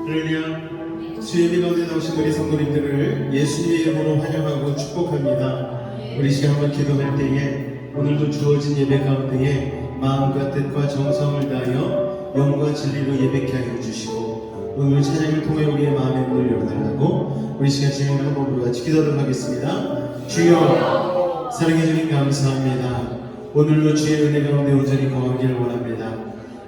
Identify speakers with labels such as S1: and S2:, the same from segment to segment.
S1: 할렐루야. 주의 비 가운데 나오신 우리 성도님들을 예수님의 이름으로 환영하고 축복합니다. 우리 시간 한번 기도할 때에 오늘도 주어진 예배 가운데에 마음과 뜻과 정성을 다하여 영과 진리로 예배케 하여 주시고 오늘 찬양을 통해 우리의 마음의 문을 열어달라고 우리 시간 진행을 한번 우리 같이 기도를 하겠습니다. 주여 사랑해 주님 감사합니다. 오늘도 주의 은혜 가운데 온전히 거하기를 원합니다.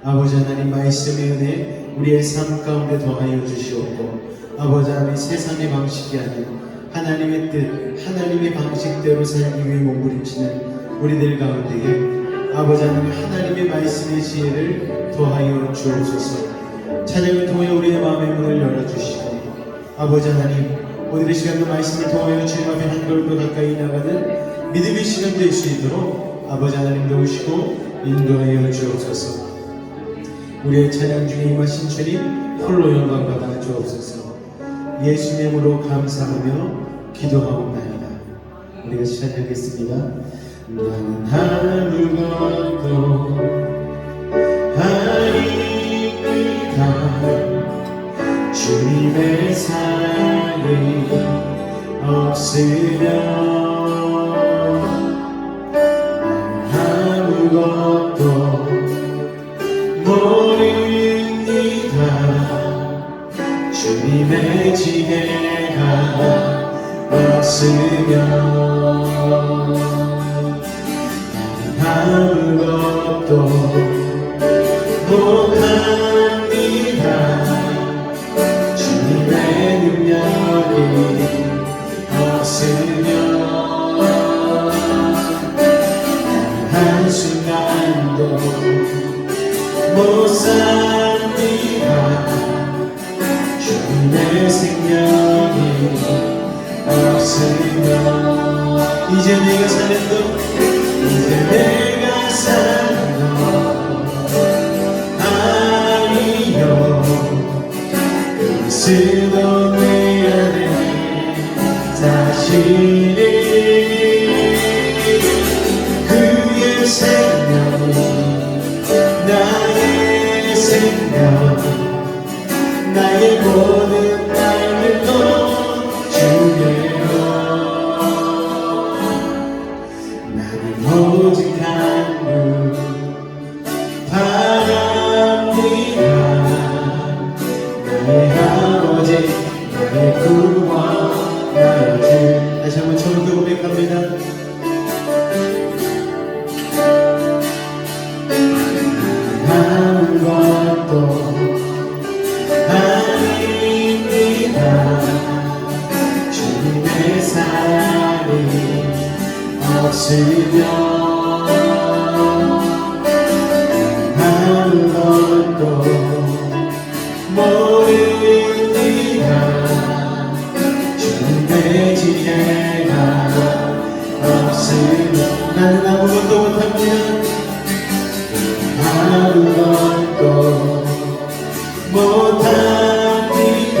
S1: 아버지 하나님 말씀의 은혜 우리의 삶 가운데 더하여 주시옵고 아버지 하나님 세상의 방식이 아닌 하나님의 뜻 하나님의 방식대로 살기 위해 몸부림치는 우리들 가운데에 아버지 하나님 하나님의 말씀의 지혜를 더하여 주옵소서. 찬양을 통해 우리의 마음의 문을 열어주시고 아버지 하나님 오늘의 시간도 말씀을 통하여 주님 앞에 한 걸음 더 가까이 나가는 믿음의 시간 될 수 있도록 아버지 하나님 도우시고 인도하여 주옵소서. 우리의 찬양 중에 임하신 주님 홀로 영광 받아 주옵소서. 예수님의 이름으로 감사하며 기도하옵나이다. 우리가 시작하겠습니다. 나는 아무것도 아닙니다. 주님의 사랑이 없으면 나는 아무것도 모릅니다. 주님의 지혜가 없으면 나는 아무것도 못합니다. 주님의 능력이 없으면 한순간도 못 삽니다. 주님의 생명이 없으면 이제 내가 사는 것 이제 내가 사는 것 아니요 그리스도 내 안에 자신이 그의 생명이 나의 생명 나의 모든 날들도 주예요. 나는 오직 한 분 바랍니다. 나의 아버지 나의 구원 나의 주. 다시 한번 처음부터 고백합니다. 아무것도 아닙니다. 주님의 사랑이 없으면 아무것도 모릅니다. 주님의 지혜가 없으면 나는 아무것도 못합니다. 아무것도 못합니다.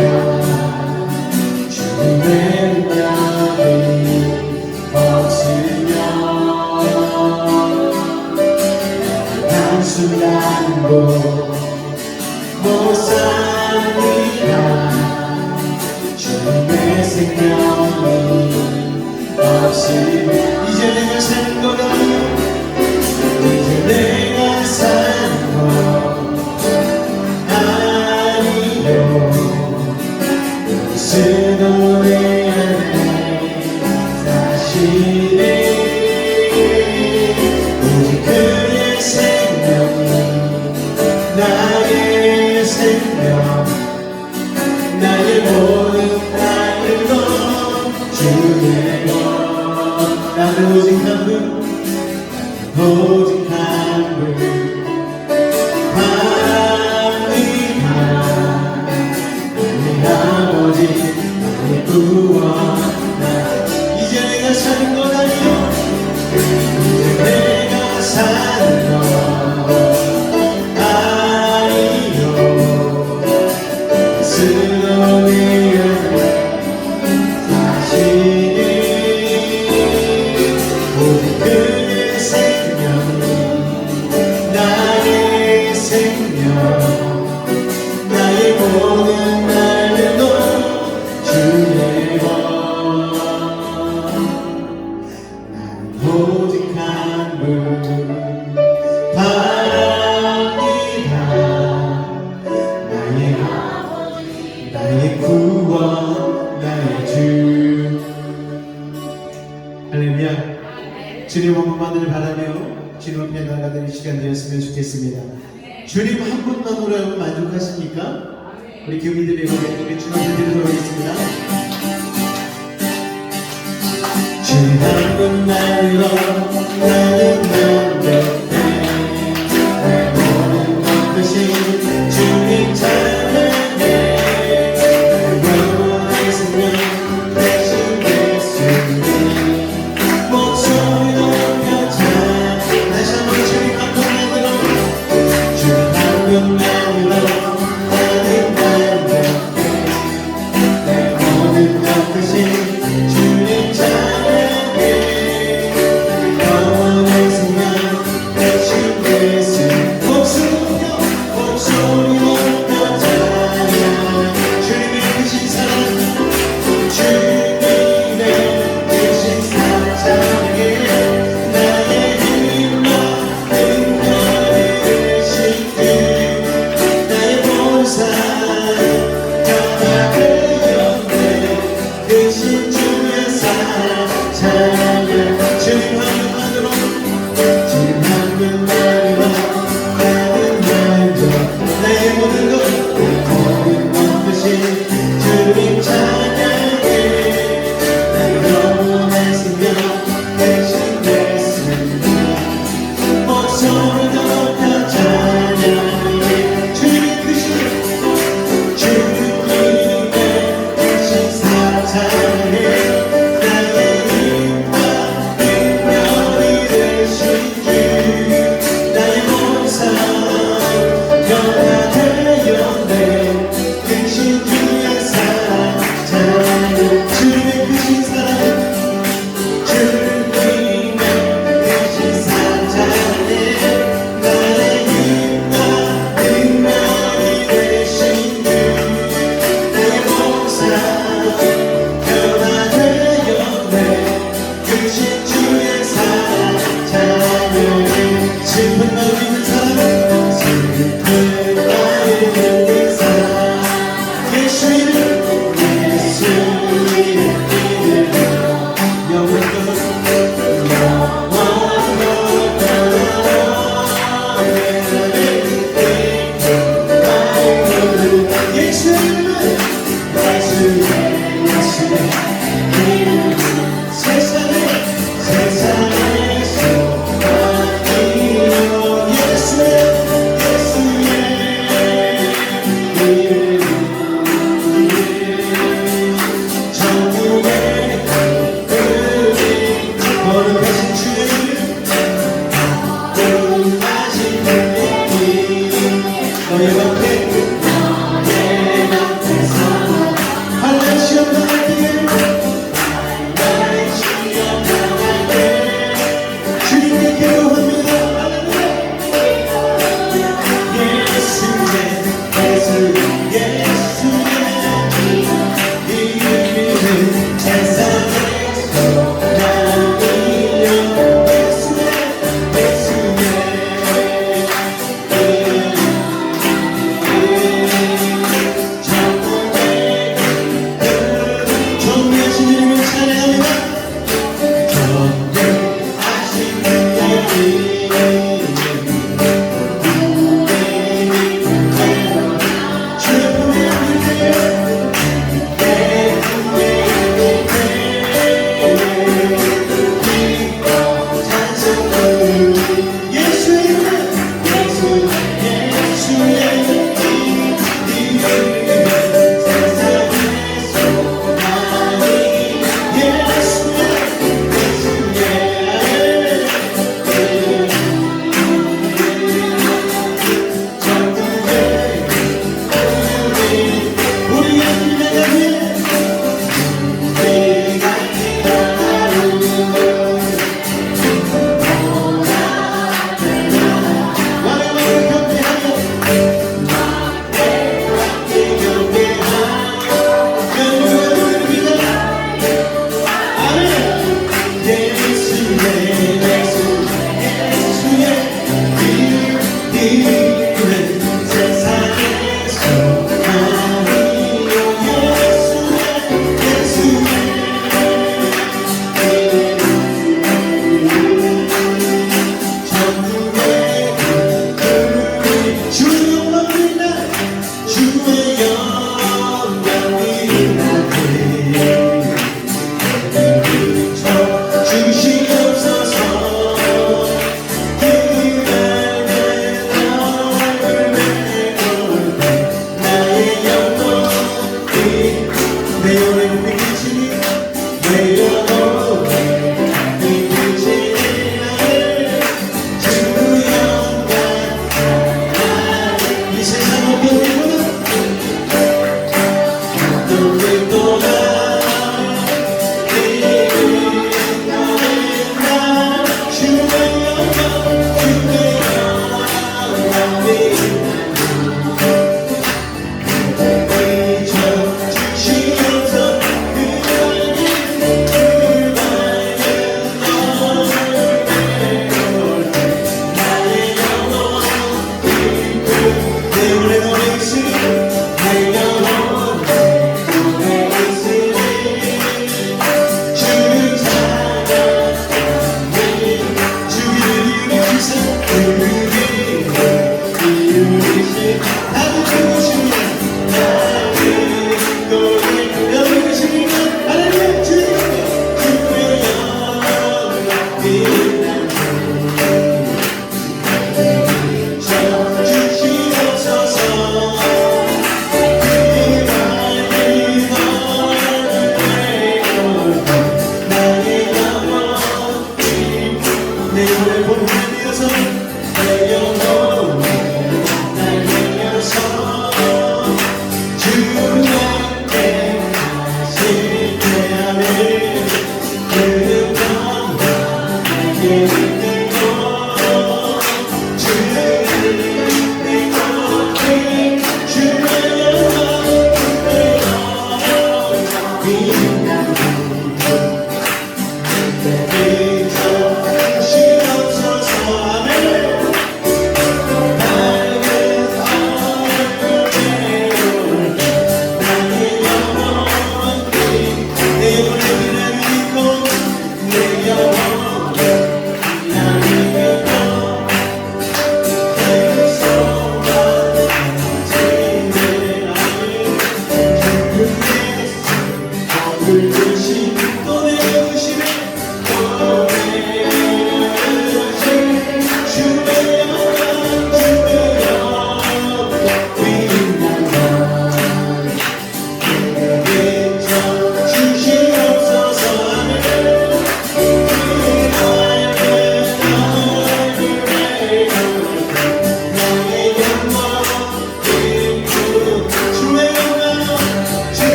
S1: 주님의 능력이 없으면 한순간도 못 삽니다. 주님의 생명이 없으면 이제 내가 사는 거다. 이제 내가 사는 것 아니요 그리스도 내 안에 자신이 오직 그의 생명이 나의 생명 나의 모든 날들도 주의 것 나는 오직 한 분 오직 한 분 바랍니다. 나의 아버지 나의 구원 이제 내가 사는 것 아니요 이제 내가 사는 것 아니요 스스로 내 안에 자신이 오직 그의 생명이 주님 앞에 나가는 이 시간 되었으면 좋겠습니다. 주님 한 분만으로 만족하십니까? 우리 교민들의 고백을 주님 앞에 드리도록 하겠습니다. 주님 한 분만으로 나는 만족해. 내 모든 것이 주님 찬양해. 영원히 생명 대신 예수님 목소리 높여 찬양. 다시 한번 주님 한 분만으로 주님 한 분만으로 나는 만족해. 내 모든 것이 주님 찬양해. 영원히 생명 대신 예수 목소리 높여 찬양. 주님의 크신 사랑 주님의 크신 사랑 찬양해. 나의 힘과 능력이 되신 주 나의 보상 변화되었네. 크신 주의 사랑 찬양. 주님 한 분만으로 주님 한 분만으로 나는 만족. 나의 모든 것이 주님 찬양해. 나의 영원한 생명 대신 예수님 목소리 높여 찬양해. 주님의 크신 사랑 찬양해. 나의 힘과 능력이 되신 주 나의 몸살 변화되었네. 크신 주의 사랑 찬양. 주님의 크신 사랑 주님의 크신 사랑 찬양해. 나의 힘과 능력이 되신 주 나의 몸살 변화되었네. 크신 주의 사랑 찬양해. 슬픈 마음 있는 사람 슬픈 마음 있는 사람 예수 이름 예수 이름 믿으며 영원토록 예수 이름 예수 이름 세상에 소망이요 예수의 이름 천국의 하늘이 거룩하신 주의 이름 거룩하신 주님 너의 앞에서 환난 시험 당할 때에 주님께 기도합니다. 예수의 이름은 세상의 소망이요 존귀하신 이름을 찬양합니다. 존귀하신 이름 주의 품에 안길 때 믿고 찬송하는 예수의 이름 예수의 이름 세상의 소망이 예수의 예수의 내밀어서 내 영혼 날 내밀어서 주님께 다시 대하네 그 밤과 내게 이끌고 주님 내 곁에 주의 영광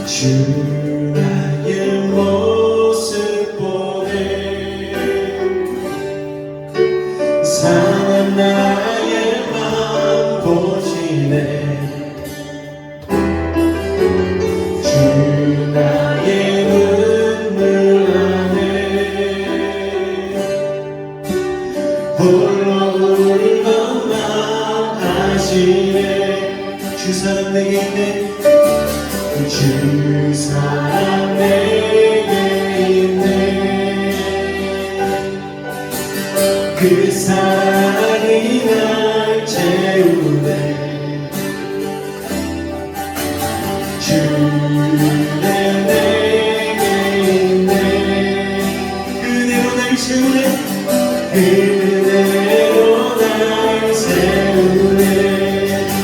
S1: 주 나의 모습 보네 상한 나의 맘 보시네 주 나의 눈물 안에 홀로 울던 맘 아시네 주 사랑 내게 있네 주 사랑 내게 있네 그 사랑이 날 채우네 주 내게 있네 그대로 날 채우네 그대로 날 세우네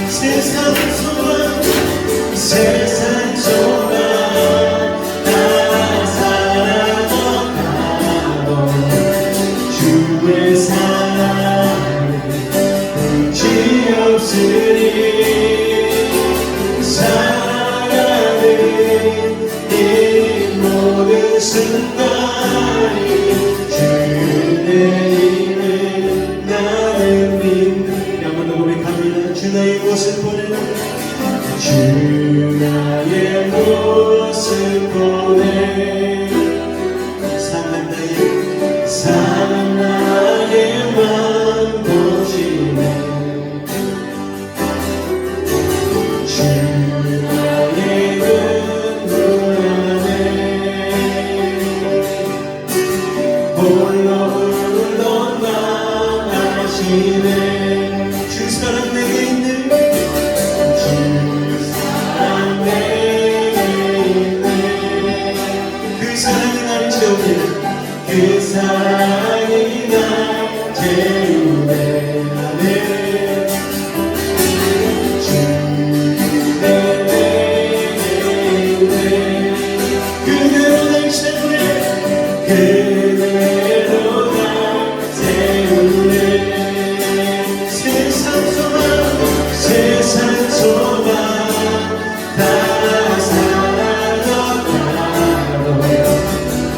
S1: 세상 소망 세상 소망 다 사라져가도 주의 사랑은 끝이 없으니 살아가는 이 모든 순간이 주의 이름을 나는 믿는 한번 더 고백합니다. 주 나의 모습 보내는 주 나의 모습 보내 상한 나의 맘 보시네 주 나의 눈물 안에 홀로 울던 맘 아시네 주 사랑 내게 있네 그 사랑이 날 채우네 그대로 날 채우네 그대로 날 세우네 세상 소망 다 사라져가도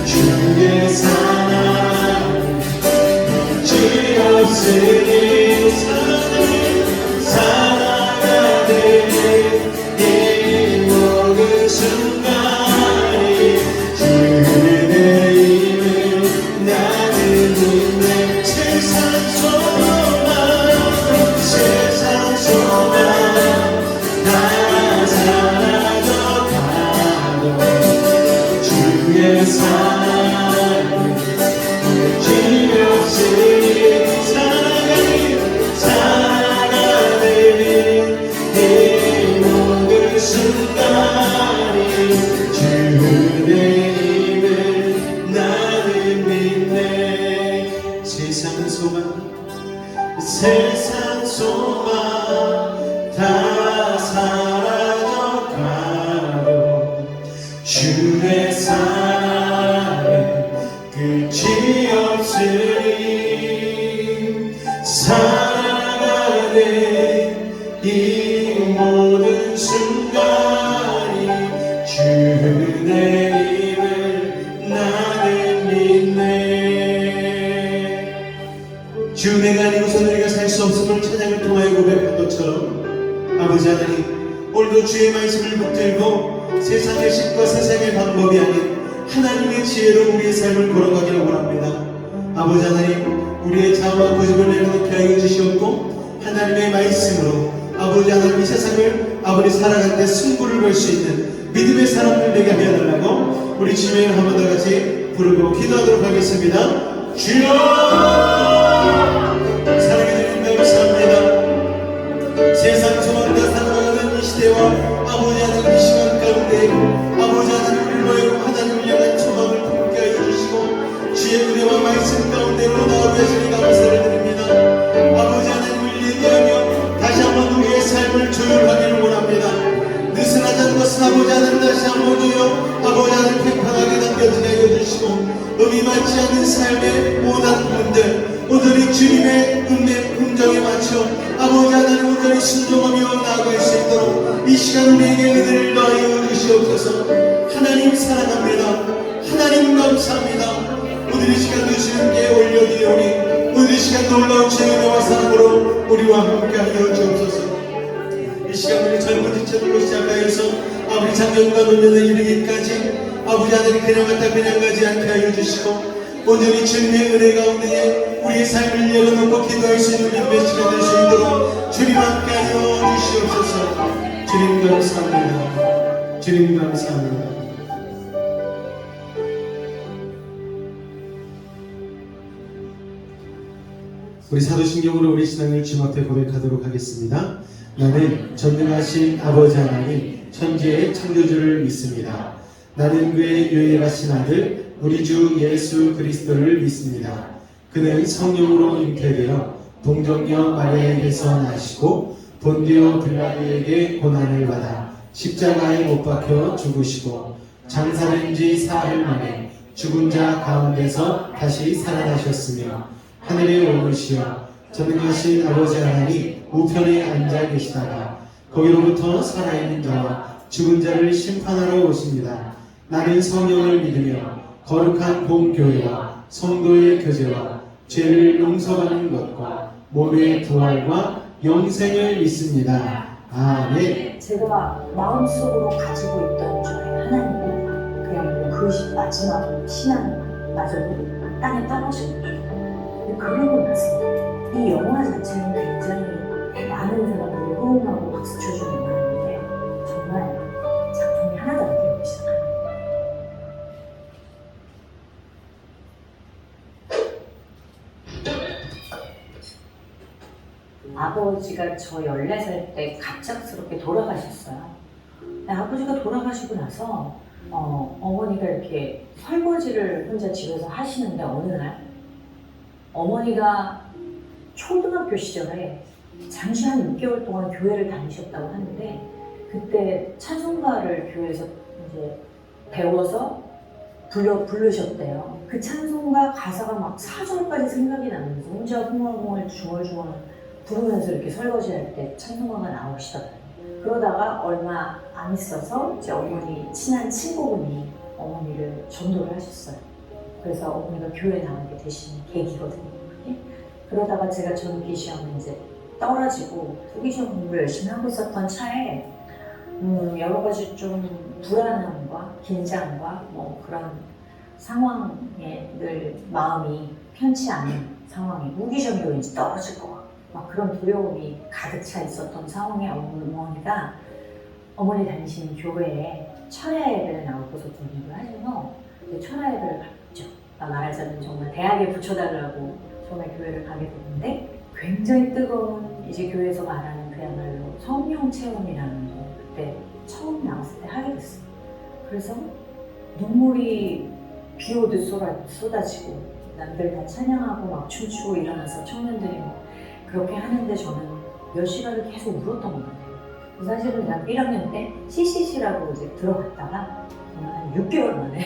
S1: 주의 사랑 끝이 없으니 살아가는 이 모든 순간이 주의 이름 나는 믿네 세상 소망 다 사라져가도 주의 사랑 끝이 없으니 살아가는 이 모든 순간 주의 말씀을 붙들고 세상의 식과 세상의 방법이 아닌 하나님의 지혜로 우리의 삶을 걸어가기를 원합니다. 아버지 하나님, 우리의 자아와 고집을 내려놓게 하여 주시옵고 하나님의 말씀으로 아버지 하나님 이 세상을 아버지 살아갈 때 승부를 걸 수 있는 믿음의 사람들 되게 하여 달라고 우리 주님의 이름 한번 더 같이 부르고 기도하도록 하겠습니다. 주여! 사랑해 주님 감사합니다. 세상 소망과 살아가는 이 시대와 아버지 하나님 이 시간 가운데 아버지 하나님 우리를 보여 하나님을 향한 소망을 품게 하여 주시고 주의 은혜와 말씀 가운데로 나오게 하시니 감사를 드립니다. 아버지 하나님을 얘기하며 다시 한번 우리의 삶을 조율하기를 원합니다. 느슨하지 않은 것은 아버지 하나님 다시 한번 주여 아버지 하나님 팽팽하게 남겨지게 하여 주시고 의미 맞지 않는 삶의 모난 부분들 오늘이 주님의 음정에 맞춰 아버지 하나님 온전히 순종하며 나아갈 수 있도록 이 시간 우리에게 은혜를 더하여 주시옵소서. 하나님 사랑합니다. 하나님 감사합니다. 오늘 이 시간 주님께 올려드리오니 오늘 이 시간 놀라운 주님의 사랑으로 우리와 함께 하여 주옵소서. 이 시간 우리 젊은 지체들로 시작하여서 아버지 작년과 노년에 이르기까지 아버지 하나님 그냥 갔다 그냥 가지 않게 하여 주시고 온전히 주님의 은혜 가운데 우리의 삶을 열어놓고 기도할 수 있는 믿음의 시간 될 수 있도록 주님 함께 하여 주시옵소서. 주님 감사합니다. 주님 감사합니다. 우리 사도신경으로 우리 신앙을 주님 앞에 고백하도록 하겠습니다. 나는 전능하신 아버지 하나님 천지의 창조주를 믿습니다. 나는 그의 유일하신 아들 우리 주 예수 그리스도를 믿습니다. 그는 성령으로 잉태되어 동정녀 마리아에게서 나시고 본디오 빌라도에게 고난을 받아 십자가에 못 박혀 죽으시고 장사된 지 사흘 만에 죽은 자 가운데서 다시 살아나셨으며 하늘에 오르시어 전능하신 아버지 하나님 우편에 앉아 계시다가 거기로부터 살아있는 자와 죽은 자를 심판하러 오십니다. 나는 성령을 믿으며 거룩한 공교회와 성도의 교제와 죄를 용서하는 것과 몸의 부활과 영생을 믿습니다. 아멘.
S2: 제가 마음속으로 가지고 있던 저의 하나님은 그냥 그 마지막 신앙마저도 땅에 떨어진 거죠. 그러고 나서 이 영화 자체는 굉장히 많은 사람들이 호응하고 박수 쳐주는 영화인데 정말 작품이 하나도 안 되기 시작합니다. 아버지가 저 14살 때 갑작스럽게 돌아가셨어요. 아버지가 돌아가시고 나서 어머니가 이렇게 설거지를 혼자 집에서 하시는데 어느 날 어머니가 초등학교 시절에 잠시 한 6개월 동안 교회를 다니셨다고 하는데 그때 찬송가를 교회에서 이제 배워서 부르셨대요. 그 찬송가 가사가 막 4절까지 생각이 나면서 혼자 흥얼흥얼 중얼중얼 부르면서 이렇게 설거지할 때 찬송가가 나오시더라고요. 그러다가 얼마 안 있어서 이제 어머니 친한 친구분이 어머니를 전도를 하셨어요. 그래서 어머니가 교회에 나오게 되신 계기거든요. 그게. 그러다가 제가 전기 시험에 이제 떨어지고 후기시험 공부를 열심히 하고 있었던 차에 여러 가지 좀 불안함과 긴장과 뭐 그런 상황에 늘 마음이 편치 않은 상황이 무기력으로 이제 떨어질 것 같고 막 그런 두려움이 가득 차 있었던 상황에 어머니 다니시는 교회에 철야 예배를 나오고서 준비를 하셔서 철야 예배를 갔죠. 말하자면 정말 대학에 붙여달라고 처음에 교회를 가게 됐는데 굉장히 뜨거운 이제 교회에서 말하는 그야말로 성령 체험이라는 거 그때 처음 나왔을 때 하게 됐어요. 그래서 눈물이 비 오듯 쏟아지고 남들 다 찬양하고 막 춤추고 일어나서 청년들이 막 그렇게 하는데 저는 몇 시간을 계속 울었던 것 같아요. 사실은 난 1학년 때 CCC라고 이제 들어갔다가 한 6개월 만에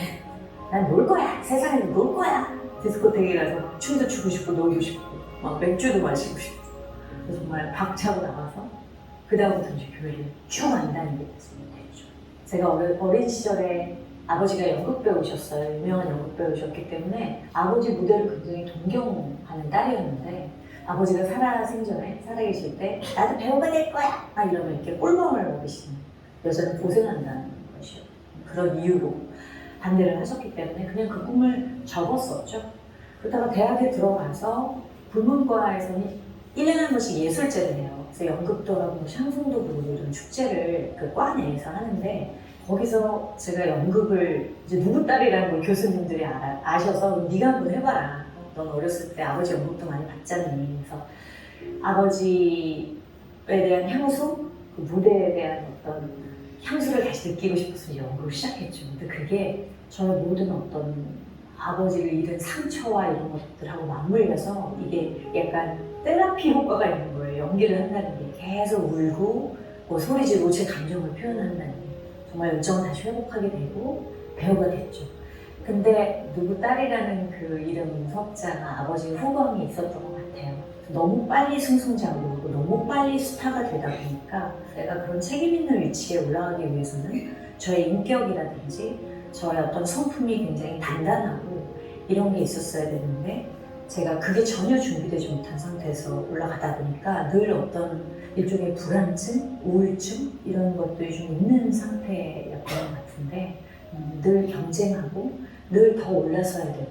S2: 난 놀 거야! 세상에서 놀 거야! 디스코텍에 가서 춤도 추고 싶고 놀고 싶고 막 맥주도 마시고 싶고 정말 박차고 나가서 그 다음부터 이제 교회를 쭉 안 다니게 됐죠. 제가 어린 시절에 아버지가 연극배우셨어요. 유명한 연극배우셨기 때문에 아버지 무대를 굉장히 동경하는 딸이었는데 아버지가 살아계실 때 나도 배우가 될 거야! 막 이러면 이렇게 꿀밤을 먹이시는 여자는 고생한다는 것이요. 그런 이유로 반대를 하셨기 때문에 그냥 그 꿈을 접었었죠. 그러다가 대학에 들어가서 불문과에서는 1년에 한 번씩 예술제를 해요. 그래서 연극도 하고 샹송도 부르고 이런 축제를 그 과 내에서 하는데 거기서 제가 연극을 이제 누구 딸이라는 걸 교수님들이 아셔서 네가 한번 해봐라. 넌 어렸을 때 아버지 연극도 많이 봤잖니. 그래서 아버지에 대한 향수, 그 무대에 대한 어떤 향수를 다시 느끼고 싶어서 연극을 시작했죠. 근데 그게 저의 모든 어떤 아버지를 잃은 상처와 이런 것들하고 맞물려서 이게 약간 테라피 효과가 있는 거예요. 연기를 한다는 게 계속 울고 뭐 소리 지르고 제 감정을 표현한다는 게 정말 열정을 다시 회복하게 되고 배우가 됐죠. 근데 누구 딸이라는 그 이름 석자가 아버지 후광이 있었던 것 같아요. 너무 빨리 승승장구하고 너무 빨리 스타가 되다 보니까 내가 그런 책임 있는 위치에 올라가기 위해서는 저의 인격이라든지 저의 어떤 성품이 굉장히 단단하고 이런 게 있었어야 되는데 제가 그게 전혀 준비되지 못한 상태에서 올라가다 보니까 늘 어떤 일종의 불안증, 우울증 이런 것들이 좀 있는 상태였던 것 같은데 늘 경쟁하고 늘 더 올라서야 되고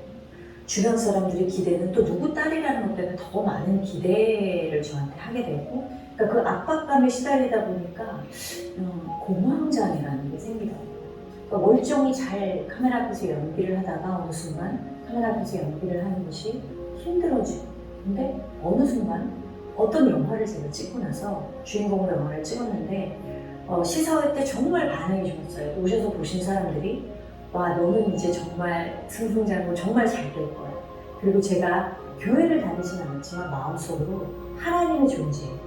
S2: 주변 사람들의 기대는 또 누구 딸이라는 것 때문에 더 많은 기대를 저한테 하게 되고 그러니까 그 압박감에 시달리다 보니까 공황장애라는 게 생기더라고요. 그러니까 멀쩡히 잘 카메라 앞에서 연기를 하다가 어느 순간 카메라 앞에서 연기를 하는 것이 힘들어지고 근데 어느 순간 어떤 영화를 제가 찍고 나서 주인공으로 영화를 찍었는데 시사회 때 정말 반응이 좋았어요. 오셔서 보신 사람들이 와 너는 이제 정말 승승장구 정말 잘 될 거야. 그리고 제가 교회를 다니진 않았지만 마음속으로 하나님의 존재는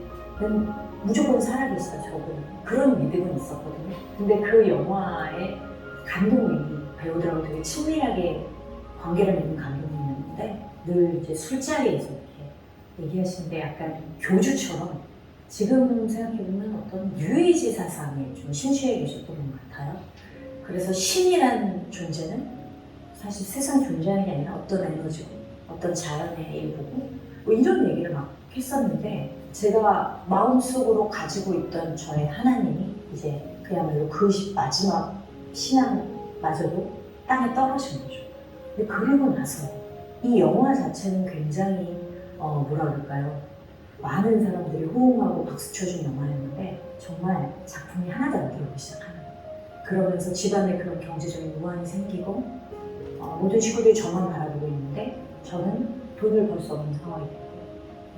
S2: 무조건 살아계시다 저분은 그런 믿음은 있었거든요. 근데 그 영화의 감독님이 배우들하고 되게 친밀하게 관계를 맺는 감독님이었는데 늘 이제 술자리에서 이렇게 얘기하시는데 약간 교주처럼 지금 생각해보면 어떤 유의지 사상에 좀 심취해 계셨던 것 같아요. 그래서 신이라는 존재는 사실 세상 존재하는 게 아니라 어떤 에너지고 어떤 자연의 일부고 뭐 이런 얘기를 막 했었는데 제가 마음속으로 가지고 있던 저의 하나님이 이제 그야말로 그 마지막 신앙마저도 땅에 떨어진 거죠. 근데 그리고 나서 이 영화 자체는 굉장히 뭐라 그럴까요? 많은 사람들이 호응하고 박수 쳐준 영화였는데 정말 작품이 하나도 안 들어오기 시작하는 거예요. 그러면서 집안에 그런 경제적인 우환이 생기고 모든 식구들이 저만 바라보고 있는데 저는 돈을 벌 수 없는 상황이 돼요.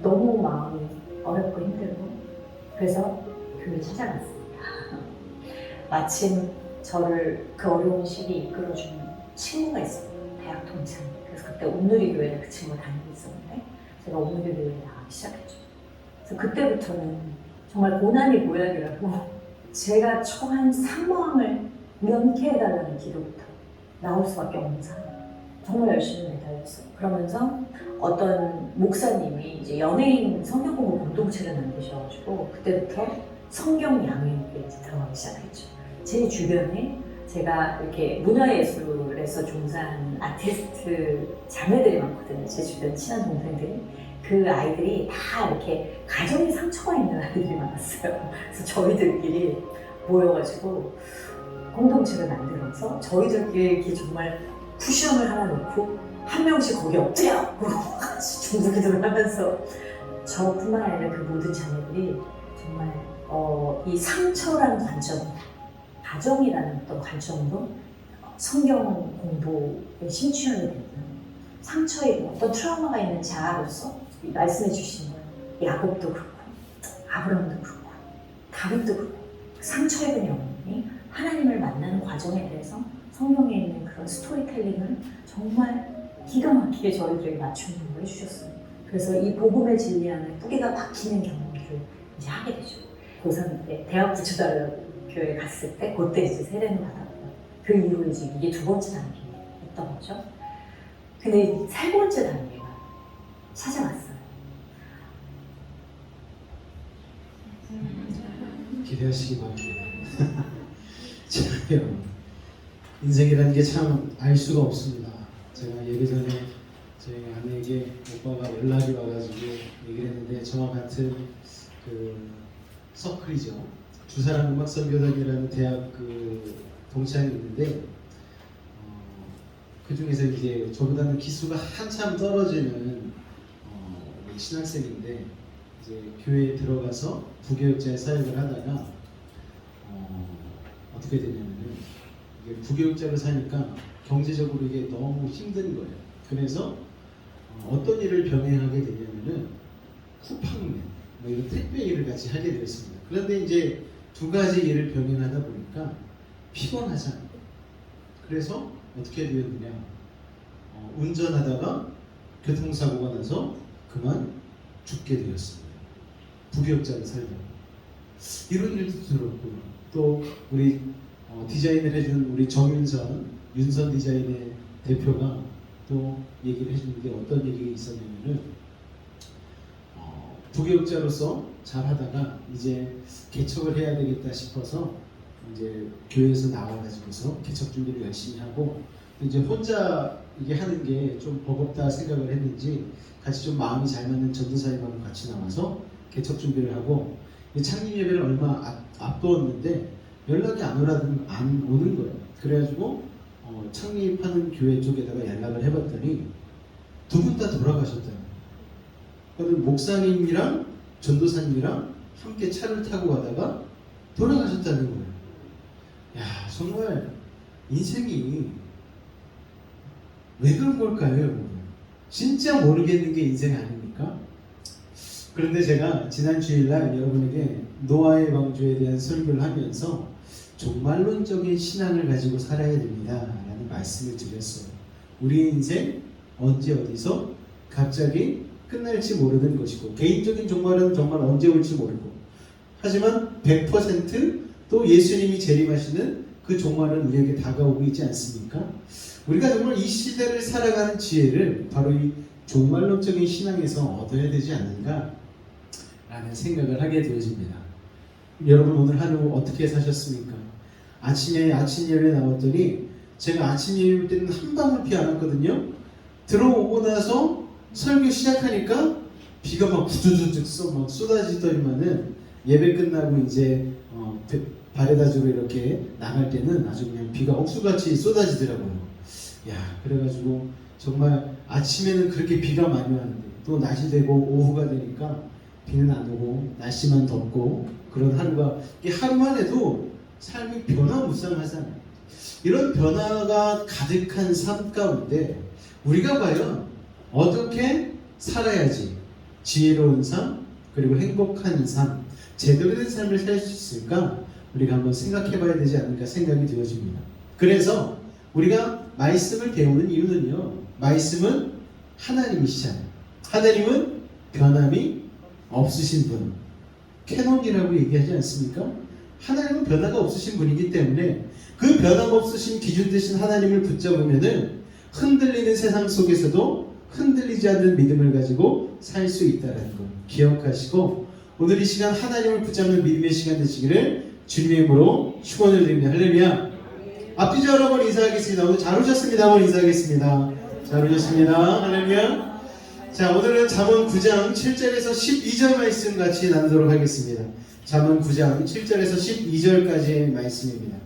S2: 너무 마음이 어렵고 힘들고 그래서 교회를 찾아갔습니다. 마침 저를 그 어려운 시기에 이끌어준 친구가 있어요. 대학 동창. 그래서 그때 온누리 교회를 그 친구가 다니고 있었는데 제가 온누리 교회에 나가기 시작했죠. 그래서 그때부터는 정말 고난이 고약이라고 제가 처한 상황을 면케해달라는 기도부터 나올 수밖에 없는 상황. 정말 열심히 매달렸어요. 그러면서 어떤 목사님이 이제 연예인 성경 공부 공동체를 만드셔가지고 그때부터 성경 양육에 들어가기 시작했죠. 제 주변에 제가 이렇게 문화예술에서 종사하는 아티스트 자매들이 많거든요. 제 주변 친한 동생들이. 그 아이들이 다 이렇게 가정에 상처가 있는 아이들이 많았어요. 그래서 저희들끼리 모여가지고 공동체를 만들어서 저희들끼리 이렇게 정말 쿠션을 하나 놓고 한 명씩 거기 엎드려! 같이 중부기도를 하면서 저뿐만 아니라 그 모든 자녀들이 정말 이 상처라는 관점, 가정이라는 어떤 관점으로 성경 공부에 심취하게 되는 상처에 어떤 트라우마가 있는 자아로서 말씀해 주신 거예요. 야곱도 그렇고 아브라함도 그렇고 다윗도 그렇고 상처 입은 영혼이 하나님을 만나는 과정에 대해서 성경에 있는 그런 스토리텔링을 정말 기가 막히게 저희들에게 맞춤으로 해주셨어요. 그래서 이 복음의 진리 안에 뿌리가 박히는 경험들을 이제 하게 되죠. 고3 때 대학 부처다르 교회 갔을 때 그때 이제 세례를 받았고요. 그 이후에 이제 이게 두 번째 단계였던 거죠. 근데 세 번째 단계가 찾아왔어요.
S1: 기대하시기 바랍니다. 참, 인생이라는 게 참 알 수가 없습니다. 제가 예전에 제 아내에게 오빠가 연락이 와가지고 얘기를 했는데 저와 같은 그 서클이죠. 주사랑음악선교단이라는 대학 동창이 있는데 그 중에서 이제 저보다는 기수가 한참 떨어지는 신학생인데 이제 교회에 들어가서 부교육자의 사역을 하다가 어떻게 되냐면은 이게 부교육자로 사니까 경제적으로 이게 너무 힘든 거예요. 그래서 어떤 일을 병행하게 되냐면은 쿠팡맨 뭐 이런 택배 일을 같이 하게 되었습니다. 그런데 이제 두 가지 일을 병행하다 보니까 피곤하잖아요. 그래서 어떻게 되었느냐? 운전하다가 교통사고가 나서 그만 죽게 되었습니다. 부교육자로 살다가 이런 일도 들었고요. 또 우리 디자인을 해준 우리 윤선 디자인의 대표가 또 얘기를 해주는 게 어떤 얘기가 있었냐면은 부교육자로서 잘하다가 이제 개척을 해야 되겠다 싶어서 이제 교회에서 나와가지고서 개척 준비를 열심히 하고 이제 혼자 이게 하는 게 좀 버겁다 생각을 했는지 같이 좀 마음이 잘 맞는 전도사님하고 같이 나와서 개척 준비를 하고 창립 예배를 얼마 앞두었는데 연락이 안 오는 거예요. 그래가지고 창립하는 교회 쪽에다가 연락을 해봤더니 두 분 다 돌아가셨다는 거예요. 그러니까 목사님이랑 전도사님이랑 함께 차를 타고 가다가 돌아가셨다는 거예요. 야, 정말 인생이 왜 그런 걸까요, 여러분? 진짜 모르겠는 게 인생 아닙니까? 그런데 제가 지난 주일날 여러분에게 노아의 방주에 대한 설교를 하면서 종말론적인 신앙을 가지고 살아야 됩니다 라는 말씀을 드렸어요. 우리의 인생 언제 어디서 갑자기 끝날지 모르는 것이고 개인적인 종말은 정말 언제 올지 모르고 하지만 100%또 예수님이 재림하시는 그 종말은 우리에게 다가오고 있지 않습니까? 우리가 정말 이 시대를 살아가는 지혜를 바로 이 종말론적인 신앙에서 얻어야 되지 않는가 라는 생각을 하게 되어집니다. 여러분 오늘 하루 어떻게 사셨습니까? 아침에 아침 예배 나왔더니 제가 아침 예배 때는 한 방울 비 안 왔거든요. 들어오고 나서 설교 시작하니까 비가 막 구두두둑 막 쏟아지더니만은 예배 끝나고 이제 바래다 주로 이렇게 나갈 때는 아주 그냥 비가 억수같이 쏟아지더라고요. 야, 그래가지고 정말 아침에는 그렇게 비가 많이 왔는데 또 낮이 되고 오후가 되니까 비는 안 오고 날씨만 덥고 그런 하루가 이 하루만 해도 삶이 변화무쌍하잖아요. 이런 변화가 가득한 삶 가운데 우리가 과연 어떻게 살아야지 지혜로운 삶 그리고 행복한 삶 제대로 된 삶을 살 수 있을까 우리가 한번 생각해 봐야 되지 않을까 생각이 되어집니다. 그래서 우리가 말씀을 배우는 이유는요, 말씀은 하나님이시잖아요. 하나님은 변함이 없으신 분, 캐논이라고 얘기하지 않습니까? 하나님은 변화가 없으신 분이기 때문에 그 변함없으신 기준 되신 하나님을 붙잡으면은 흔들리는 세상 속에서도 흔들리지 않는 믿음을 가지고 살 수 있다는 것 기억하시고 오늘 이 시간 하나님을 붙잡는 믿음의 시간 되시기를 주님의 이름으로 축원을 드립니다. 할렐루야. 앞뒤 여러분 인사하겠습니다. 오늘 잘 오셨습니다. 오늘 인사하겠습니다. 잘 오셨습니다. 할렐루야. 자, 오늘은 잠언 9장 7절에서 12절 말씀 같이 나누도록 하겠습니다. 잠언 9장 7절에서 12절까지의 말씀입니다.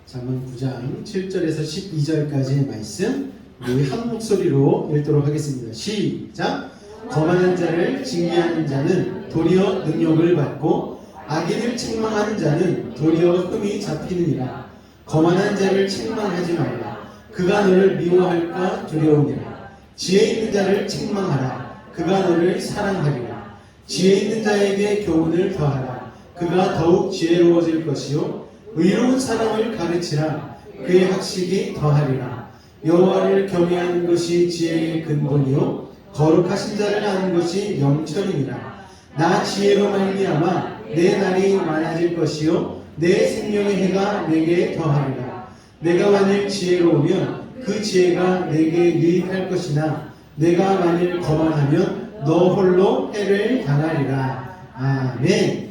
S1: 잠언 9장 7절에서 12절까지의 말씀 우리 한 목소리로 읽도록 하겠습니다. 시작! 거만한 자를 징계하는 자는 도리어 능욕을 받고 악인을 책망하는 자는 도리어 흠이 잡히느니라. 거만한 자를 책망하지 말라. 그가 너를 미워할까 두려우니라. 지혜 있는 자를 책망하라. 그가 너를 사랑하리라. 지혜 있는 자에게 교훈을 더하라. 그가 더욱 지혜로워질 것이요 의로운 사람을 가르치라. 그의 학식이 더하리라. 여호와를 경외하는 것이 지혜의 근본이요 거룩하신 자를 아는 것이 영천이니라. 나 지혜로 말미암아 내 날이 많아질 것이요 내 생명의 해가 내게 더하리라. 내가 만일 지혜로우면 그 지혜가 내게 유익할 것이나 내가 만일 거만하면 너 홀로 해를 당하리라. 아멘.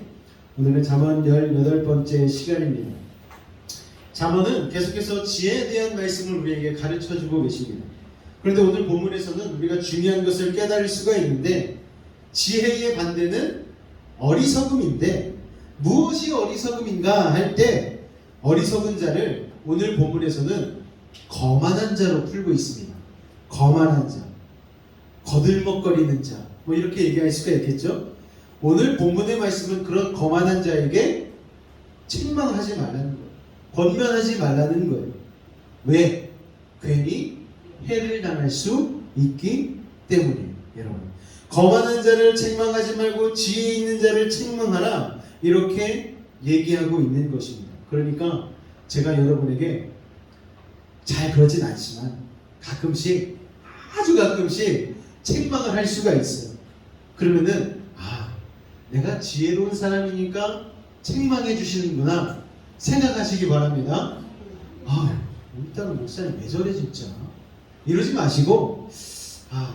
S1: 오늘은 잠언 18번째 시간입니다. 잠언은 계속해서 지혜에 대한 말씀을 우리에게 가르쳐주고 계십니다. 그런데 오늘 본문에서는 우리가 중요한 것을 깨달을 수가 있는데 지혜의 반대는 어리석음인데 무엇이 어리석음인가 할 때 어리석은 자를 오늘 본문에서는 거만한 자로 풀고 있습니다. 거만한 자, 거들먹거리는 자, 뭐 이렇게 얘기할 수가 있겠죠. 오늘 본문의 말씀은 그런 거만한 자에게 책망하지 말라는 거예요. 권면하지 말라는 거예요. 왜? 괜히 해를 당할 수 있기 때문이에요. 여러분, 거만한 자를 책망하지 말고 지혜 있는 자를 책망하라, 이렇게 얘기하고 있는 것입니다. 그러니까 제가 여러분에게 잘 그러진 않지만 가끔씩, 아주 가끔씩 책망을 할 수가 있어요. 그러면은 내가 지혜로운 사람이니까 책망해 주시는구나 생각하시기 바랍니다. 오늘따라 목사님 왜 저래 진짜, 이러지 마시고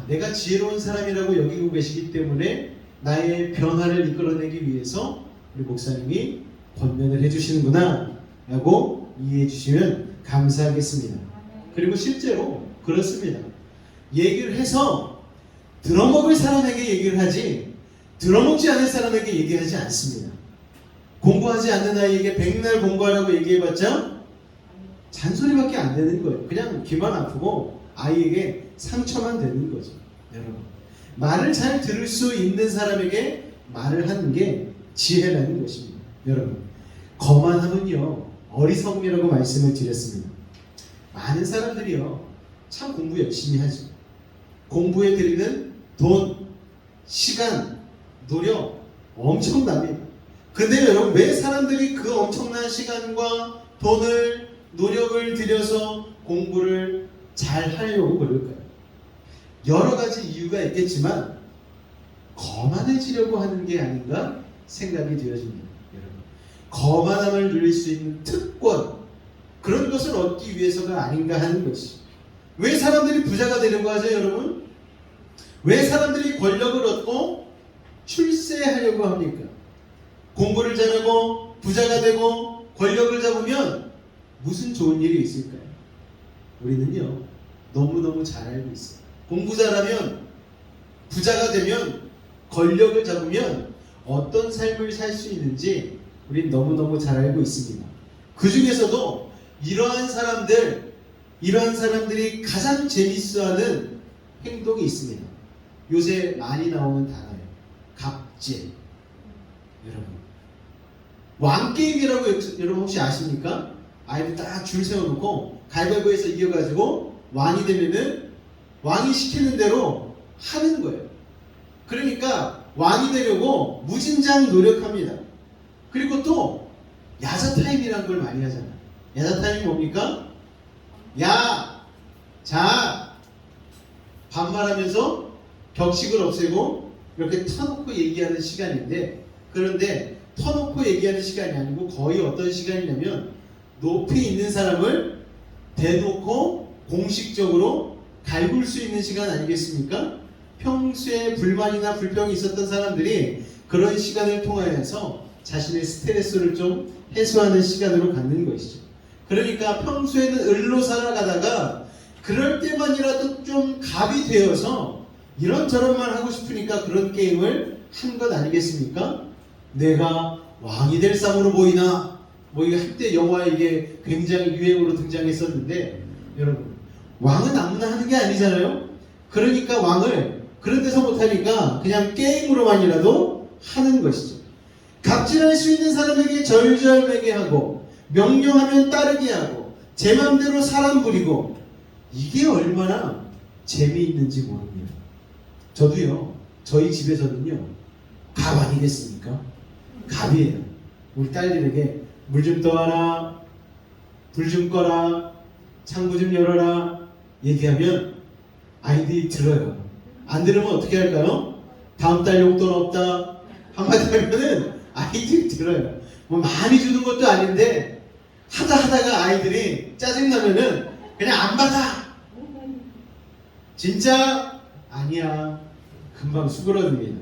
S1: 내가 지혜로운 사람이라고 여기고 계시기 때문에 나의 변화를 이끌어내기 위해서 우리 목사님이 권면을 해주시는구나 라고 이해해 주시면 감사하겠습니다. 그리고 실제로 그렇습니다. 얘기를 해서 들어먹을 사람에게 얘기를 하지 들어먹지 않을 사람에게 얘기하지 않습니다. 공부하지 않는 아이에게 백날 공부하라고 얘기해봤자 잔소리밖에 안 되는 거예요. 그냥 귀만 아프고 아이에게 상처만 되는 거죠. 여러분, 말을 잘 들을 수 있는 사람에게 말을 하는 게 지혜라는 것입니다. 여러분, 거만함은요 어리석음이라고 말씀을 드렸습니다. 많은 사람들이요 참 공부 열심히 하죠. 공부에 들이는 돈, 시간, 노력 엄청납니다. 근데 여러분, 왜 사람들이 그 엄청난 시간과 돈을, 노력을 들여서 공부를 잘 하려고 그럴까요? 여러 가지 이유가 있겠지만 거만해지려고 하는 게 아닌가 생각이 되어집니다. 여러분, 거만함을 누릴 수 있는 특권, 그런 것을 얻기 위해서가 아닌가 하는 것이. 왜 사람들이 부자가 되려고 하죠, 여러분? 왜 사람들이 권력을 얻고 출세하려고 합니까? 공부를 잘하고 부자가 되고 권력을 잡으면 무슨 좋은 일이 있을까요? 우리는요 너무너무 잘 알고 있어요. 공부 잘하면, 부자가 되면, 권력을 잡으면 어떤 삶을 살 수 있는지 우린 너무너무 잘 알고 있습니다. 그 중에서도 이러한 사람들이 가장 재밌어하는 행동이 있습니다. 요새 많이 나오는 단어예요. 갑질. 여러분, 왕게임이라고 여러분 혹시 아십니까? 아이들 딱 줄 세워놓고 가위바위보에서 이겨가지고 왕이 되면은 왕이 시키는 대로 하는 거예요. 그러니까 왕이 되려고 무진장 노력합니다. 그리고 또 야자 타임이라는 걸 많이 하잖아요. 야자 타임이 뭡니까? 야, 자, 반말하면서 격식을 없애고 이렇게 터놓고 얘기하는 시간인데, 그런데 터놓고 얘기하는 시간이 아니고 거의 어떤 시간이냐면 높이 있는 사람을 대놓고 공식적으로 갈굴 수 있는 시간 아니겠습니까? 평소에 불만이나 불평이 있었던 사람들이 그런 시간을 통하여서 자신의 스트레스를 좀 해소하는 시간으로 갖는 것이죠. 그러니까 평소에는 을로 살아가다가 그럴 때만이라도 좀 갑이 되어서 이런저런 말 하고 싶으니까 그런 게임을 한 것 아니겠습니까? 내가 왕이 될 쌍으로 보이나? 뭐 이게 한때 영화에 이게 굉장히 유행으로 등장했었는데, 여러분, 왕은 아무나 하는 게 아니잖아요. 그러니까 왕을 그런 데서 못하니까 그냥 게임으로만이라도 하는 것이죠. 갑질할 수 있는 사람에게 절절매게 하고 명령하면 따르게 하고 제 맘대로 사람 부리고, 이게 얼마나 재미있는지 모릅니다. 저도요, 저희 집에서는요 갑 아니겠습니까? 갑이에요. 우리 딸들에게 물 좀 떠와라, 불 좀 꺼라, 창문 좀 열어라 얘기하면 아이들이 들어요. 안 들으면 어떻게 할까요? 다음 달 용돈 없다 한마디 하면은 아이들이 들어요. 뭐 많이 주는 것도 아닌데 하다가 아이들이 짜증나면은 그냥 안 받아. 진짜 아니야. 금방 수그러듭니다.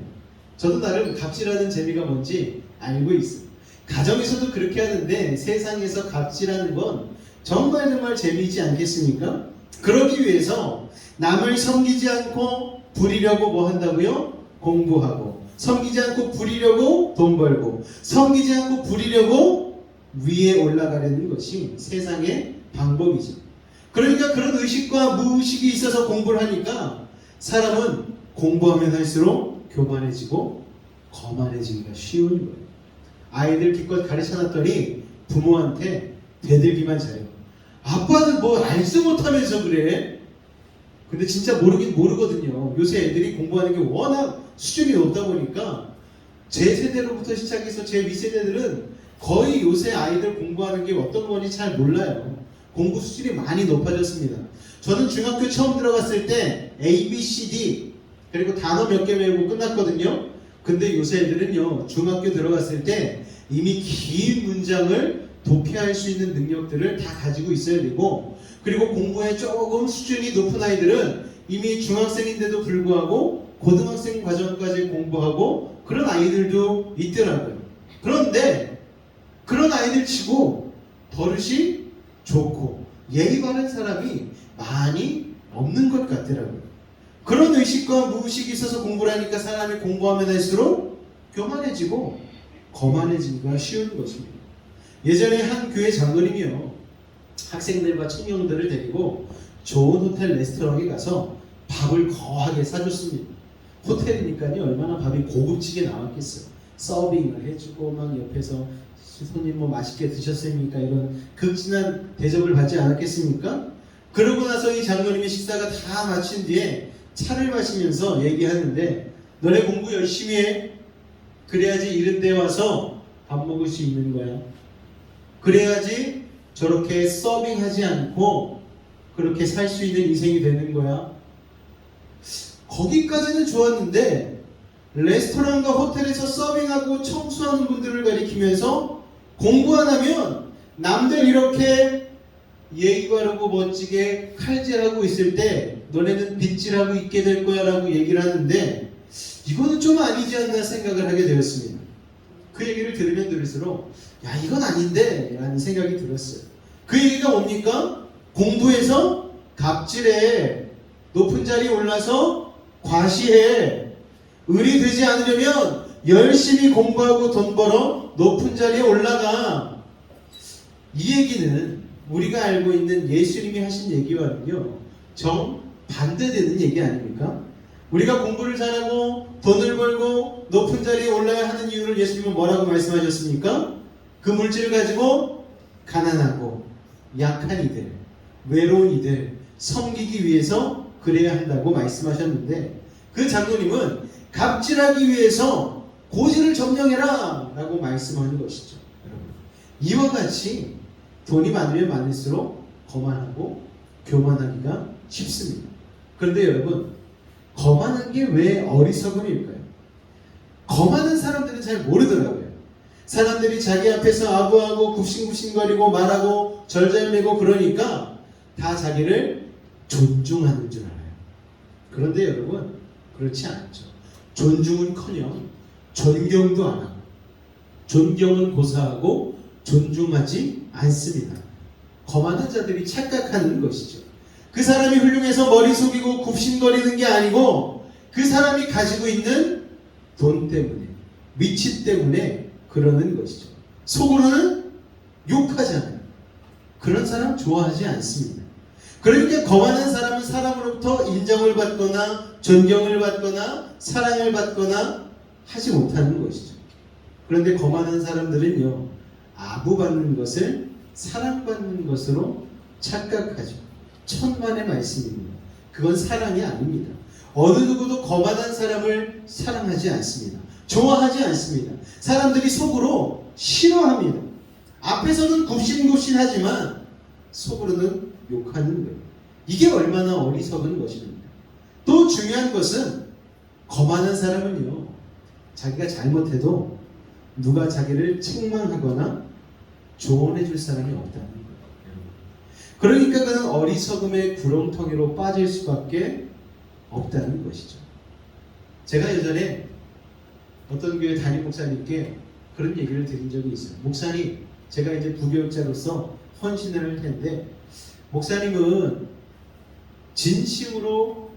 S1: 저도 나름 갑질하는 재미가 뭔지 알고 있어요. 가정에서도 그렇게 하는데 세상에서 갑질하는 건 정말 재미있지 않겠습니까? 그러기 위해서 남을 섬기지 않고 부리려고 뭐 한다고요? 공부하고 섬기지 않고 부리려고 돈 벌고, 섬기지 않고 부리려고 위에 올라가려는 것이 세상의 방법이죠. 그러니까 그런 의식과 무의식이 있어서 공부를 하니까 사람은 공부하면 할수록 교만해지고 거만해지기가 쉬운 거예요. 아이들 기껏 가르쳐놨더니 부모한테 대들기만 잘해요. 아빠는 뭐 알지 못하면서 그래? 근데 진짜 모르긴 모르거든요. 요새 애들이 공부하는 게 워낙 수준이 높다 보니까 제 세대로부터 시작해서 제 윗세대들은 거의 요새 아이들 공부하는 게 어떤 건지 잘 몰라요. 공부 수준이 많이 높아졌습니다. 저는 중학교 처음 들어갔을 때 A, B, C, D 그리고 단어 몇 개 외우고 끝났거든요. 근데 요새 애들은요, 중학교 들어갔을 때 이미 긴 문장을 독해할 수 있는 능력들을 다 가지고 있어야 되고, 그리고 공부에 조금 수준이 높은 아이들은 이미 중학생인데도 불구하고 고등학생 과정까지 공부하고 그런 아이들도 있더라고요. 그런데 그런 아이들 치고 버릇이 좋고 예의 바른 사람이 많이 없는 것 같더라고요. 그런 의식과 무의식이 있어서 공부를 하니까 사람이 공부하면 할수록 교만해지고 거만해지기가 쉬운 것입니다. 예전에 한 교회 장로님이요, 학생들과 청년들을 데리고 좋은 호텔 레스토랑에 가서 밥을 거하게 사줬습니다. 호텔이니까요, 얼마나 밥이 고급지게 나왔겠어요. 서빙을 해주고 막 옆에서 손님 뭐 맛있게 드셨습니까? 이런 극진한 대접을 받지 않았겠습니까? 그러고 나서 이 장로님의 식사가 다 마친 뒤에 차를 마시면서 얘기하는데, 너네 공부 열심히 해. 그래야지 이런 데 와서 밥 먹을 수 있는 거야. 그래야지 저렇게 서빙하지 않고 그렇게 살 수 있는 인생이 되는 거야. 거기까지는 좋았는데 레스토랑과 호텔에서 서빙하고 청소하는 분들을 가리키면서 공부 안 하면 남들 이렇게 예의 바르고 멋지게 칼질하고 있을 때 너네는 빗질하고 있게 될 거야 라고 얘기를 하는데, 이거는 좀 아니지 않나 생각을 하게 되었습니다. 그 얘기를 들으면 들을수록 야, 이건 아닌데 라는 생각이 들었어요. 그 얘기가 뭡니까? 공부해서 갑질해, 높은 자리에 올라서 과시해, 을이 되지 않으려면 열심히 공부하고 돈 벌어 높은 자리에 올라가. 이 얘기는 우리가 알고 있는 예수님이 하신 얘기와는요, 정 반대되는 얘기 아닙니까? 우리가 공부를 잘하고 돈을 벌고 높은 자리에 올라야 하는 이유를 예수님은 뭐라고 말씀하셨습니까? 그 물질을 가지고 가난하고 약한 이들, 외로운 이들 섬기기 위해서 그래야 한다고 말씀하셨는데, 그 장로님은 갑질하기 위해서 고지를 점령해라 라고 말씀하는 것이죠. 여러분, 이와 같이 돈이 많으면 많을수록 거만하고 교만하기가 쉽습니다. 그런데 여러분, 거만한 게 왜 어리석음일까요? 거만한 사람들은 잘 모르더라고요. 사람들이 자기 앞에서 아부하고 굽신굽신거리고 말하고 절절매고 그러니까 다 자기를 존중하는 줄 알아요. 그런데 여러분, 그렇지 않죠. 존중은커녕 존경도 안 하고, 존경은 고사하고 존중하지 않습니다. 거만한 자들이 착각하는 것이죠. 그 사람이 훌륭해서 머리 숙이고 굽신거리는 게 아니고 그 사람이 가지고 있는 돈 때문에, 위치 때문에 그러는 것이죠. 속으로는 욕하잖아요. 그런 사람 좋아하지 않습니다. 그러니까 거만한 사람은 사람으로부터 인정을 받거나 존경을 받거나 사랑을 받거나 하지 못하는 것이죠. 그런데 거만한 사람들은요, 아부받는 것을 사랑받는 것으로 착각하죠. 천만의 말씀입니다. 그건 사랑이 아닙니다. 어느 누구도 거만한 사람을 사랑하지 않습니다. 좋아하지 않습니다. 사람들이 속으로 싫어합니다. 앞에서는 굽신굽신하지만 속으로는 욕하는 거예요. 이게 얼마나 어리석은 것입니까? 또 중요한 것은, 거만한 사람은요, 자기가 잘못해도 누가 자기를 책망하거나 조언해 줄 사람이 없다는 거예요. 그러니까 그는 어리석음의 구렁텅이로 빠질 수밖에 없다는 것이죠. 제가 예전에 어떤 교회 담임 목사님께 그런 얘기를 드린 적이 있어요. 목사님, 제가 이제 부교육자로서 헌신을 할 텐데, 목사님은 진심으로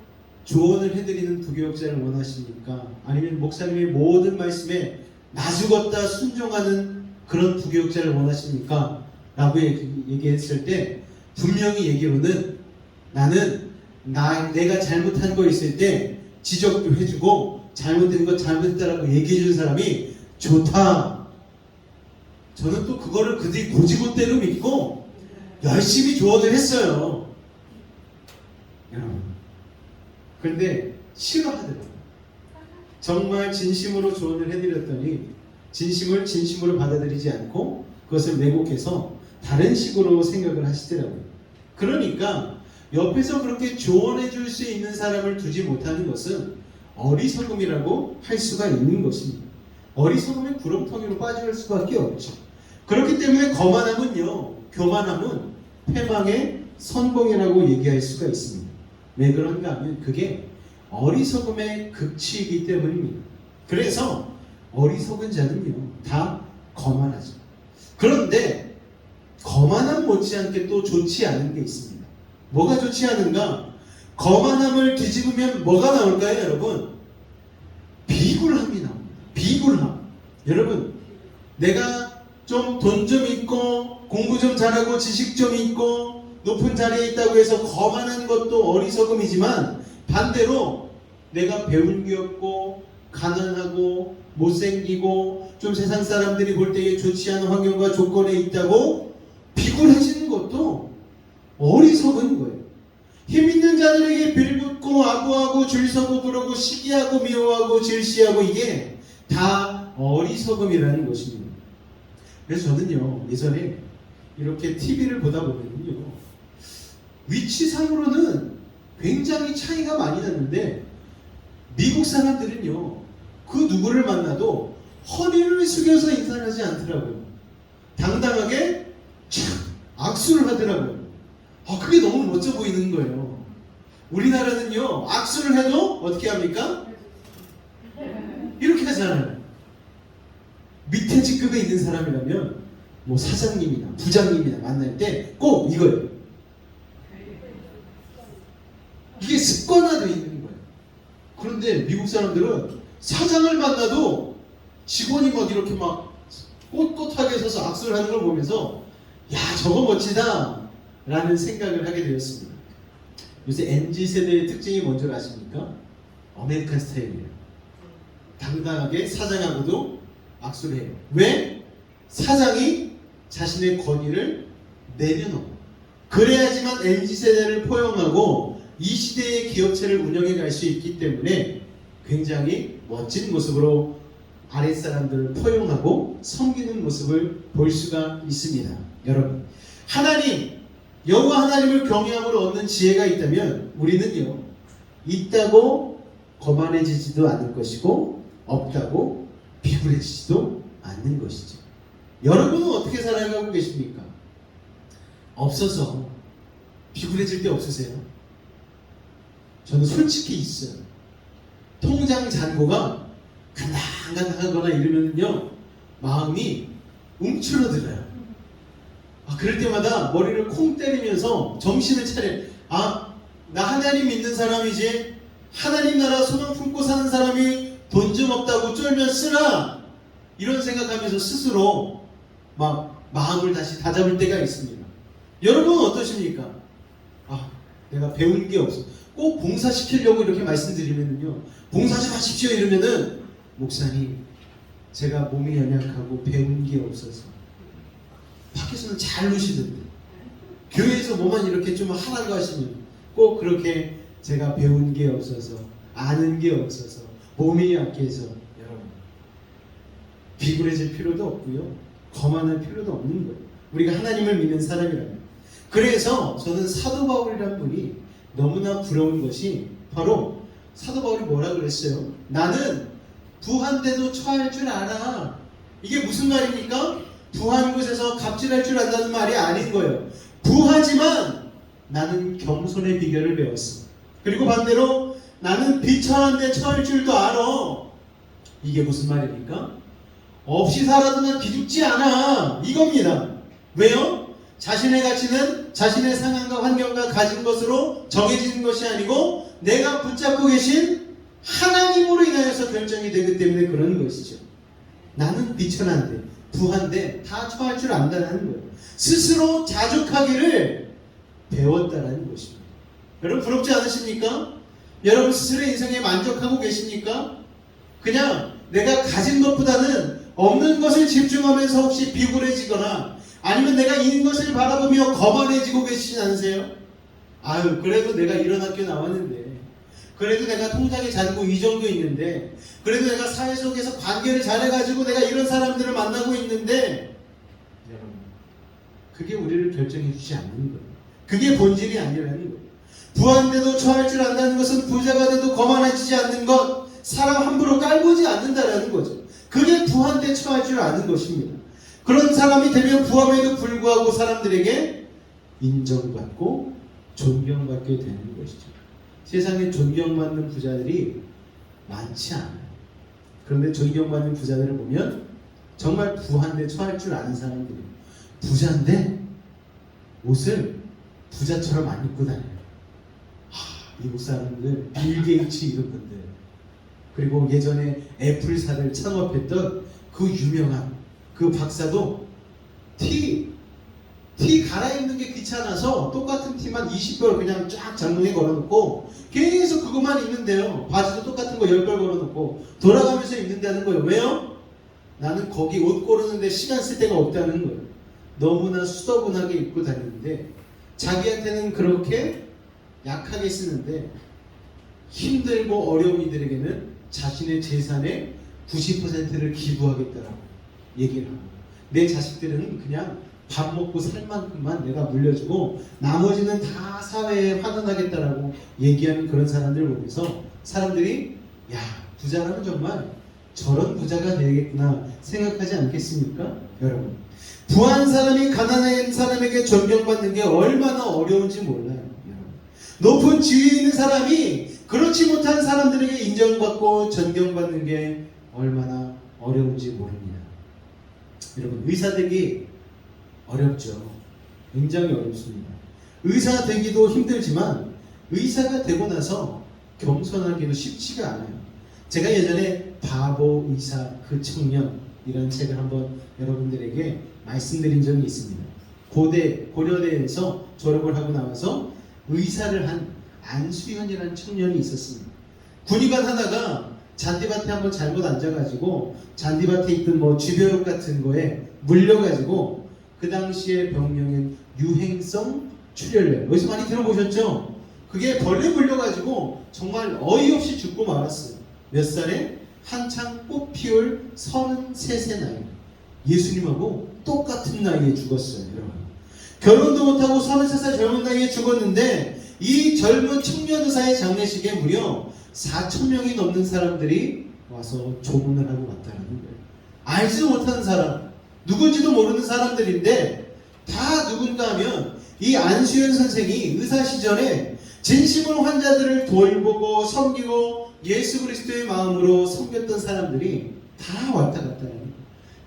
S1: 조언을 해드리는 부교육자를 원하십니까? 아니면 목사님의 모든 말씀에 나죽었다 순종하는 그런 부교육자를 원하십니까? 라고 얘기했을 때 분명히 얘기로는 나는 내가 잘못한 거 있을 때 지적도 해주고 잘못된 거 잘못했다라고 얘기해준 사람이 좋다. 저는 또 그거를 그들이 고지고대로 믿고 열심히 조언을 했어요. 여러분, 그런데 싫어하더라고요. 정말 진심으로 조언을 해드렸더니 진심을 진심으로 받아들이지 않고 그것을 왜곡해서 다른 식으로 생각을 하시더라고요. 그러니까 옆에서 그렇게 조언해 줄 수 있는 사람을 두지 못하는 것은 어리석음이라고 할 수가 있는 것입니다. 어리석음의 구렁텅이로 빠질 수밖에 없죠. 그렇기 때문에 거만함은요, 교만함은 패망의 선봉이라고 얘기할 수가 있습니다. 왜 그런가 하면 그게 어리석음의 극치이기 때문입니다. 그래서 어리석은 자는요 다 거만하죠. 그런데 거만함 못지않게 또 좋지 않은 게 있습니다. 뭐가 좋지 않은가? 거만함을 뒤집으면 뭐가 나올까요, 여러분? 비굴함이 나옵니다. 비굴함. 여러분, 내가 좀 돈 좀 있고 공부 좀 잘하고 지식 좀 있고 높은 자리에 있다고 해서 거만한 것도 어리석음이지만 반대로 내가 배운 게 없고 가난하고 못생기고 좀 세상 사람들이 볼 때에 좋지 않은 환경과 조건에 있다고 비굴해지는 것도 어리석은 거예요. 힘 있는 자들에게 빌붙고 아부하고 줄서고 그러고 시기하고 미워하고 질시하고 이게 다 어리석음이라는 것입니다. 그래서 저는요 예전에 이렇게 TV를 보다 보면요 위치상으로는 굉장히 차이가 많이 났는데 미국 사람들은요 그 누구를 만나도 허리를 숙여서 인사를 하지 않더라고요. 당당하게 촥 악수를 하더라고요. 그게 너무 멋져 보이는 거예요. 우리나라는요 악수를 해도 어떻게 합니까? 이렇게 하잖아요. 밑에 직급에 있는 사람이라면 뭐 사장님이나 부장님이나 만날 때 꼭 이거예요. 이게 습관화되어 있는 거예요. 그런데 미국 사람들은 사장을 만나도 직원이 막 이렇게 막 꼿꼿하게 서서 악수를 하는 걸 보면서 야 저거 멋지다 라는 생각을 하게 되었습니다. 요새 MZ세대의 특징이 뭔지 아십니까? 아메리칸 스타일이에요. 당당하게 사장하고도 악수를 해요. 왜? 사장이 자신의 권위를 내려놓고 그래야지만 MZ세대를 포용하고 이 시대의 기업체를 운영해 갈 수 있기 때문에 굉장히 멋진 모습으로 아랫사람들을 포용하고 섬기는 모습을 볼 수가 있습니다. 여러분, 하나님, 여호와 하나님을 경외함으로 얻는 지혜가 있다면 우리는요 있다고 거만해지지도 않을 것이고 없다고 비굴해지지도 않는 것이죠. 여러분은 어떻게 살아가고 계십니까? 없어서 비굴해질 때 없으세요? 저는 솔직히 있어요. 통장 잔고가 간당간당하거나 이러면요 마음이 움츠러들어요. 그럴 때마다 머리를 콩 때리면서 정신을 차려. 나 하나님 믿는 사람이지. 하나님 나라 소망 품고 사는 사람이 돈 좀 없다고 쫄면 쓰라. 이런 생각하면서 스스로 막 마음을 다시 다잡을 때가 있습니다. 여러분은 어떠십니까? 내가 배운 게 없어. 꼭 봉사시키려고 이렇게 말씀드리면요 봉사 좀 하십시오 이러면은 목사님 제가 몸이 연약하고 배운 게 없어서. 밖에서는 잘 노시던데 교회에서 뭐만 이렇게 좀 하라고 하시면 꼭 그렇게 제가 배운 게 없어서 아는 게 없어서 몸이 약해서. 여러분 비굴해질 필요도 없고요 거만할 필요도 없는 거예요. 우리가 하나님을 믿는 사람이라면. 그래서 저는 사도 바울이라는 분이 너무나 부러운 것이 바로 사도 바울이 뭐라 그랬어요? 나는 부한 데도 처할 줄 알아. 이게 무슨 말입니까? 부한 곳에서 갑질할 줄 안다는 말이 아닌 거예요. 부하지만 나는 겸손의 비결을 배웠어. 그리고 반대로 나는 비천한 데 처할 줄도 알아. 이게 무슨 말입니까? 없이 살아도 난 기죽지 않아. 이겁니다. 왜요? 자신의 가치는 자신의 상황과 환경과 가진 것으로 정해지는 것이 아니고 내가 붙잡고 계신 하나님으로 인하여서 결정이 되기 때문에 그런 것이죠. 나는 비천한데 부한데 다 처할 줄 안다는 거예요. 스스로 자족하기를 배웠다는 것입니다. 여러분 부럽지 않으십니까? 여러분 스스로의 인생에 만족하고 계십니까? 그냥 내가 가진 것보다는 없는 것을 집중하면서 혹시 비굴해지거나 아니면 내가 있는 것을 바라보며 거만해지고 계시지 않으세요? 아유 그래도 내가 이런 학교 나왔는데 그래도 내가 통장에 잔고 이 정도 있는데 그래도 내가 사회 속에서 관계를 잘해가지고 내가 이런 사람들을 만나고 있는데 여러분 그게 우리를 결정해 주지 않는 거예요. 그게 본질이 아니라는 거예요. 부한데도 처할 줄 안다는 것은 부자가 돼도 거만해지지 않는 것, 사람 함부로 깔보지 않는다라는 거죠. 그게 부한데 처할 줄 아는 것입니다. 그런 사람이 되면 부함에도 불구하고 사람들에게 인정받고 존경받게 되는 것이죠. 세상에 존경받는 부자들이 많지 않아요. 그런데 존경받는 부자들을 보면 정말 부한데 처할 줄 아는 사람들이 부자인데 옷을 부자처럼 안 입고 다녀요. 미국 사람들, 빌 게이츠 이런 분들, 그리고 예전에 애플사를 창업했던 그 유명한 그 박사도 티 갈아입는 게 귀찮아서 똑같은 티만 20벌 그냥 쫙 장롱에 걸어놓고 계속 그것만 입는데요. 바지도 똑같은 거 10벌 걸어놓고 돌아가면서 입는다는 거예요. 왜요? 나는 거기 옷 고르는데 시간 쓸 데가 없다는 거예요. 너무나 수더분하게 입고 다니는데 자기한테는 그렇게 약하게 쓰는데 힘들고 어려운 이들에게는 자신의 재산의 90%를 기부하겠다라고 얘기를 합니다. 내 자식들은 그냥 밥 먹고 살 만큼만 내가 물려주고 나머지는 다 사회에 환원하겠다라고 얘기하는 그런 사람들을 보면서 사람들이 야 부자라면 정말 저런 부자가 되겠구나 생각하지 않겠습니까? 여러분 부한 사람이 가난한 사람에게 존경받는 게 얼마나 어려운지 몰라요. 높은 지위에 있는 사람이 그렇지 못한 사람들에게 인정받고 존경받는 게 얼마나 어려운지 모릅니다. 여러분 의사 되기 어렵죠. 굉장히 어렵습니다. 의사 되기도 힘들지만 의사가 되고 나서 겸손하기도 쉽지가 않아요. 제가 예전에 바보 의사 그 청년이라는 책을 한번 여러분들에게 말씀드린 적이 있습니다. 고려대에서 졸업을 하고 나와서 의사를 한 안수현이라는 청년이 있었습니다. 군의관 하나가 잔디밭에 한번 잘못 앉아가지고 잔디밭에 있던 뭐 쥐벼룩 같은 거에 물려가지고 그 당시에 병명인 유행성 출혈열, 어디서 많이 들어보셨죠? 그게 벌레 물려가지고 정말 어이없이 죽고 말았어요. 몇 살에? 한창 꽃 피울 33세 나이. 예수님하고 똑같은 나이에 죽었어요. 여러분. 결혼도 못하고 33살 젊은 나이에 죽었는데 이 젊은 청년 의사의 장례식에 무려 4,000명이 넘는 사람들이 와서 조문을 하고 왔다는 거예요. 알지도 못하는 사람, 누군지도 모르는 사람들인데 다 누군가 하면 이 안수현 선생이 의사 시절에 진심으로 환자들을 돌보고 섬기고 예수 그리스도의 마음으로 섬겼던 사람들이 다 왔다 갔다 해요.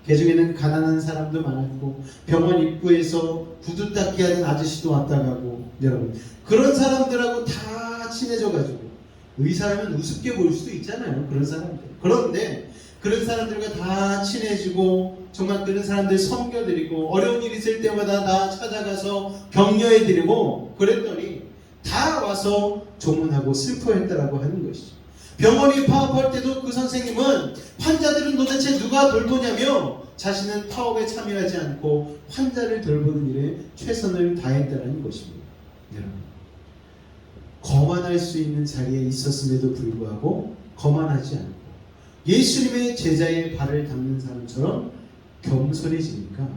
S1: 그 중에는 가난한 사람도 많았고 병원 입구에서 구두 닦기 하는 아저씨도 왔다 가고 여러분 그런 사람들하고 다 친해져가지고 의사라면 우습게 보일 수도 있잖아요. 그런 사람들. 그런데 그런 사람들과 다 친해지고 정말 그런 사람들 섬겨드리고 어려운 일 있을 때마다 다 찾아가서 격려해드리고 그랬더니 다 와서 조문하고 슬퍼했다라고 하는 것이죠. 병원이 파업할 때도 그 선생님은 환자들은 도대체 누가 돌보냐며 자신은 파업에 참여하지 않고 환자를 돌보는 일에 최선을 다했다는 것입니다. 여러분, 거만할 수 있는 자리에 있었음에도 불구하고 거만하지 않고 예수님의 제자의 발을 닦는 사람처럼 겸손해지니까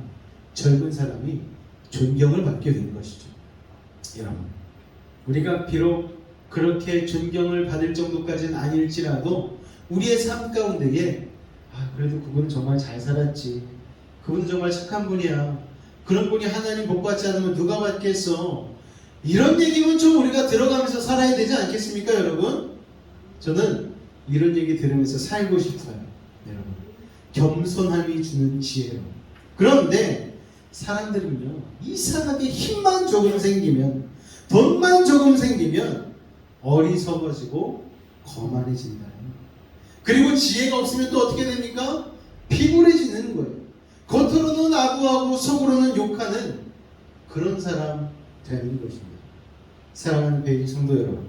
S1: 젊은 사람이 존경을 받게 된 것이죠. 여러분, 우리가 비록 그렇게 존경을 받을 정도까지는 아닐지라도 우리의 삶 가운데에 그래도 그분은 정말 잘 살았지, 그분은 정말 착한 분이야, 그런 분이 하나님 복 받지 않으면 누가 받겠어, 이런 얘기는 좀 우리가 들어가면서 살아야 되지 않겠습니까? 여러분, 저는 이런 얘기 들으면서 살고 싶어요. 여러분, 겸손함이 주는 지혜로. 그런데 사람들은요, 이상하게 힘만 조금 생기면, 돈만 조금 생기면 어리석어지고 거만해진다. 그리고 지혜가 없으면 또 어떻게 됩니까? 피곤해지는 거예요. 겉으로는 아부하고 속으로는 욕하는 그런 사람 되는 것입니다. 사랑하는 배우 성도 여러분,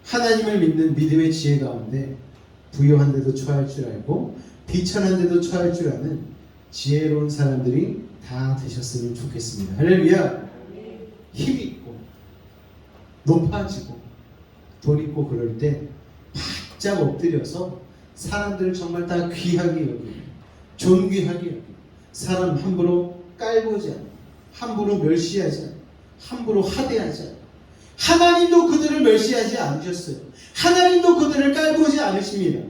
S1: 하나님을 믿는 믿음의 지혜 가운데 부요한 데도 처할 줄 알고 비천한 데도 처할 줄 아는 지혜로운 사람들이 다 되셨으면 좋겠습니다. 할렐루야. 힘 있고 높아지고 돈 있고 그럴 때 바짝 엎드려서 사람들을 정말 다 귀하게 여기고 존귀하게 여기고 사람 함부로 깔보지 않고 함부로 멸시하지 않고 함부로 하대하지 않고 하나님도 그들을 멸시하지 않으셨어요. 하나님도 그들을 깔보지 않으십니다.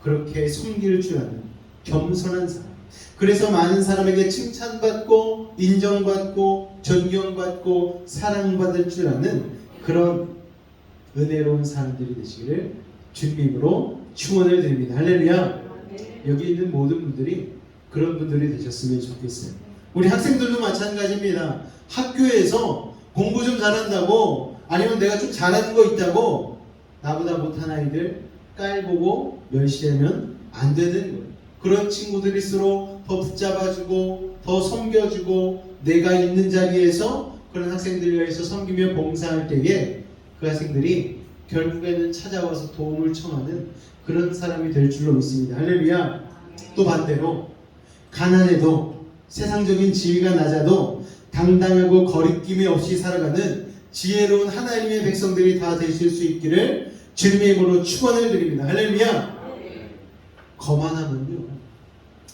S1: 그렇게 섬길 줄 아는 겸손한 사람, 그래서 많은 사람에게 칭찬받고 인정받고 존경받고 사랑받을 줄 아는 그런 은혜로운 사람들이 되시기를 주님으로 축원을 드립니다. 할렐루야. 여기 있는 모든 분들이 그런 분들이 되셨으면 좋겠어요. 우리 학생들도 마찬가지입니다. 학교에서 공부 좀 잘한다고 아니면 내가 좀 잘하는 거 있다고 나보다 못한 아이들 깔보고 멸시하면 안 되는 거예요. 그런 친구들일수록 더 붙잡아주고 더 섬겨주고 내가 있는 자리에서 그런 학생들을 위해서 섬기며 봉사할 때에 그 학생들이 결국에는 찾아와서 도움을 청하는 그런 사람이 될 줄로 믿습니다. 할렐루야. 또 반대로 가난해도 세상적인 지위가 낮아도 당당하고 거리낌이 없이 살아가는 지혜로운 하나님의 백성들이 다 되실 수 있기를 주님의 이름으로 축원을 드립니다. 할렐루야. 거만함은요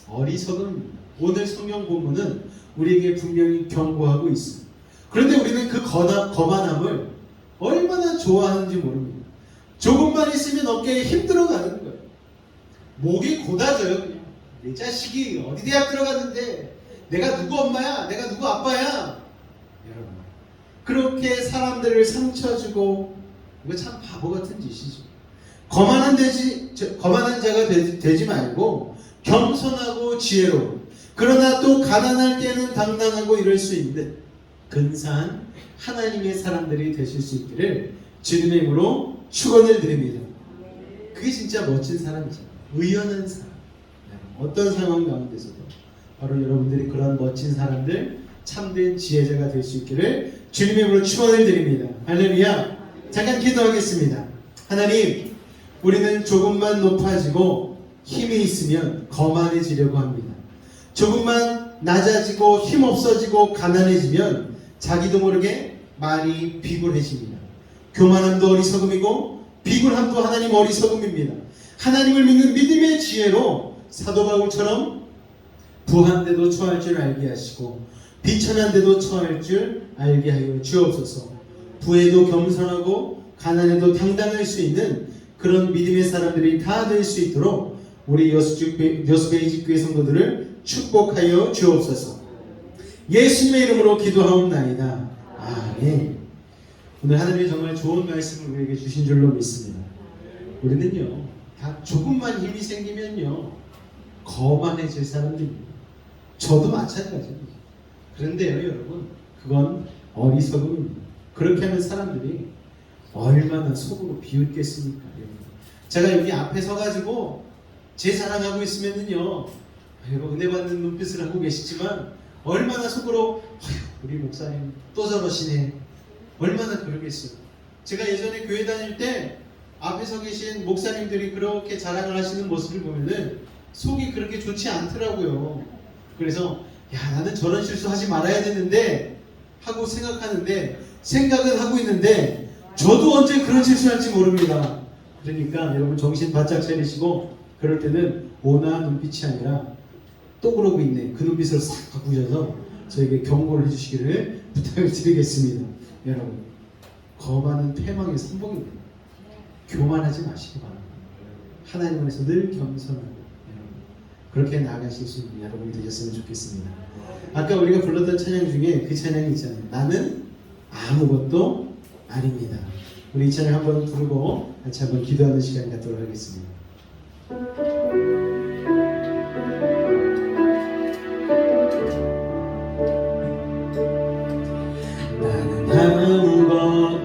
S1: 어리석음입니다. 오늘 성경 본문은 우리에게 분명히 경고하고 있습니다. 그런데 우리는 그 거만함을 얼마나 좋아하는지 모릅니다. 조금만 있으면 어깨에 힘 들어가는 거예요. 목이 고다져요. 그냥 내 자식이 어디 대학 들어갔는데 내가 누구 엄마야? 내가 누구 아빠야? 여러분 그렇게 사람들을 상처 주고 이거 참 바보 같은 짓이죠. 거만한 자가 되지 말고 겸손하고 지혜로운, 그러나 또 가난할 때는 당당하고 이럴 수 있는 근사한 하나님의 사람들이 되실 수 있기를 주님의 이름으로 축원을 드립니다. 그게 진짜 멋진 사람이죠. 의연한 사람. 어떤 상황 가운데서도 바로 여러분들이 그런 멋진 사람들, 참된 지혜자가 될 수 있기를 주님의 이름으로 축원을 드립니다. 할렐루야. 잠깐 기도하겠습니다. 하나님, 우리는 조금만 높아지고 힘이 있으면 거만해지려고 합니다. 조금만 낮아지고 힘없어지고 가난해지면 자기도 모르게 말이 비굴해집니다. 교만함도 어리석음이고 비굴함도 하나님 어리석음입니다. 하나님을 믿는 믿음의 지혜로 사도 바울처럼 부한 데도 처할 줄 알게 하시고 비천한 데도 처할 줄 알게 하여 주옵소서. 부에도 겸손하고 가난에도 당당할 수 있는 그런 믿음의 사람들이 다 될 수 있도록 우리 여수베이직교회 성도들을 축복하여 주옵소서. 예수님의 이름으로 기도하옵나이다. 아멘. 오늘 하나님이 정말 좋은 말씀을 우리에게 주신 줄로 믿습니다. 우리는요 다 조금만 힘이 생기면요 거만해질 사람들입니다. 저도 마찬가지입니다. 그런데요 여러분 그건 어리석음입니다. 그렇게 하는 사람들이 얼마나 속으로 비웃겠습니까? 제가 여기 앞에 서가지고 제 자랑하고 있으면은요 은혜 받는 눈빛을 하고 계시지만 얼마나 속으로 우리 목사님 또 저러시네 얼마나 그러겠어요. 제가 예전에 교회 다닐 때 앞에 서 계신 목사님들이 그렇게 자랑을 하시는 모습을 보면은 속이 그렇게 좋지 않더라고요. 그래서 야 나는 저런 실수 하지 말아야 되는데 하고 생각은 하고 있는데 저도 언제 그런 실수할지 모릅니다. 그러니까 여러분 정신 바짝 차리시고 그럴 때는 온화한 눈빛이 아니라 또 그러고 있네 그 눈빛으로 싹 바꾸셔서 저에게 경고를 해주시기를 부탁을 드리겠습니다. 여러분 거만은 패망의 선봉입니다. 교만하지 마시기 바랍니다. 하나님 안에서 늘 겸손하고 여러분 그렇게 나아가실 수 있는 여러분이 되셨으면 좋겠습니다. 아까 우리가 불렀던 찬양 중에 그 찬양이 있잖아요. 나는 아무것도 아닙니다. 우리 이 찬양 한번 부르고 같이 한번 기도하는 시간 갖도록 하겠습니다.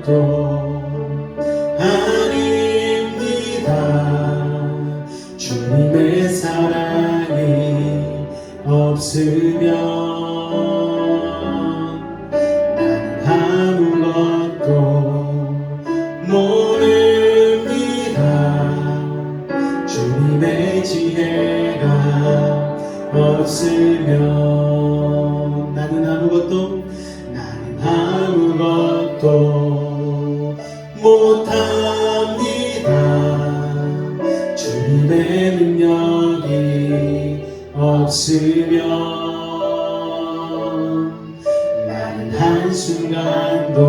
S1: 것도 아닙니다. 주님의 사랑이 없으면 나는 아무것도 모릅니다. 주님의 지혜가 없으면 나는 아무것도 못합니다. 주님의 능력이 없으면 나는 한순간도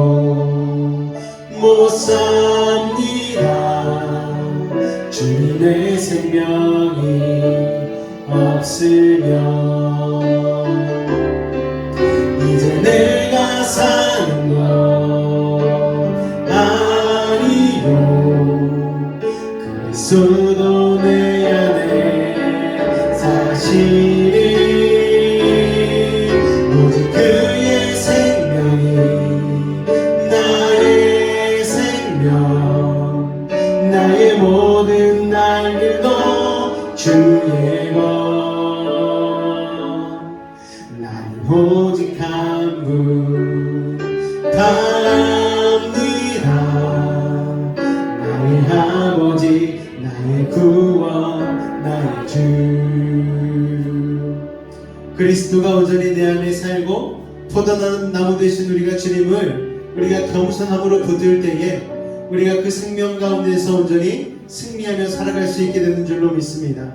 S1: 못 삽니다. 주님의 생명이 없으면 이제 내가 사는 것 아니요 그리스도 내 안에 사시니 오직 그의 생명이 나의 생명 나의 모든 날들도 주의 것 나는 오직 한 분 바랍니다. 나의 아버지 나의 구원 나의 주 그리스도가 온전히 내 안에 살고 포도나무 되신 우리가 주님을 우리가 겸손함으로 붙들 때에 우리가 그 생명 가운데서 온전히 승리하며 살아갈 수 있게 되는 줄로 믿습니다.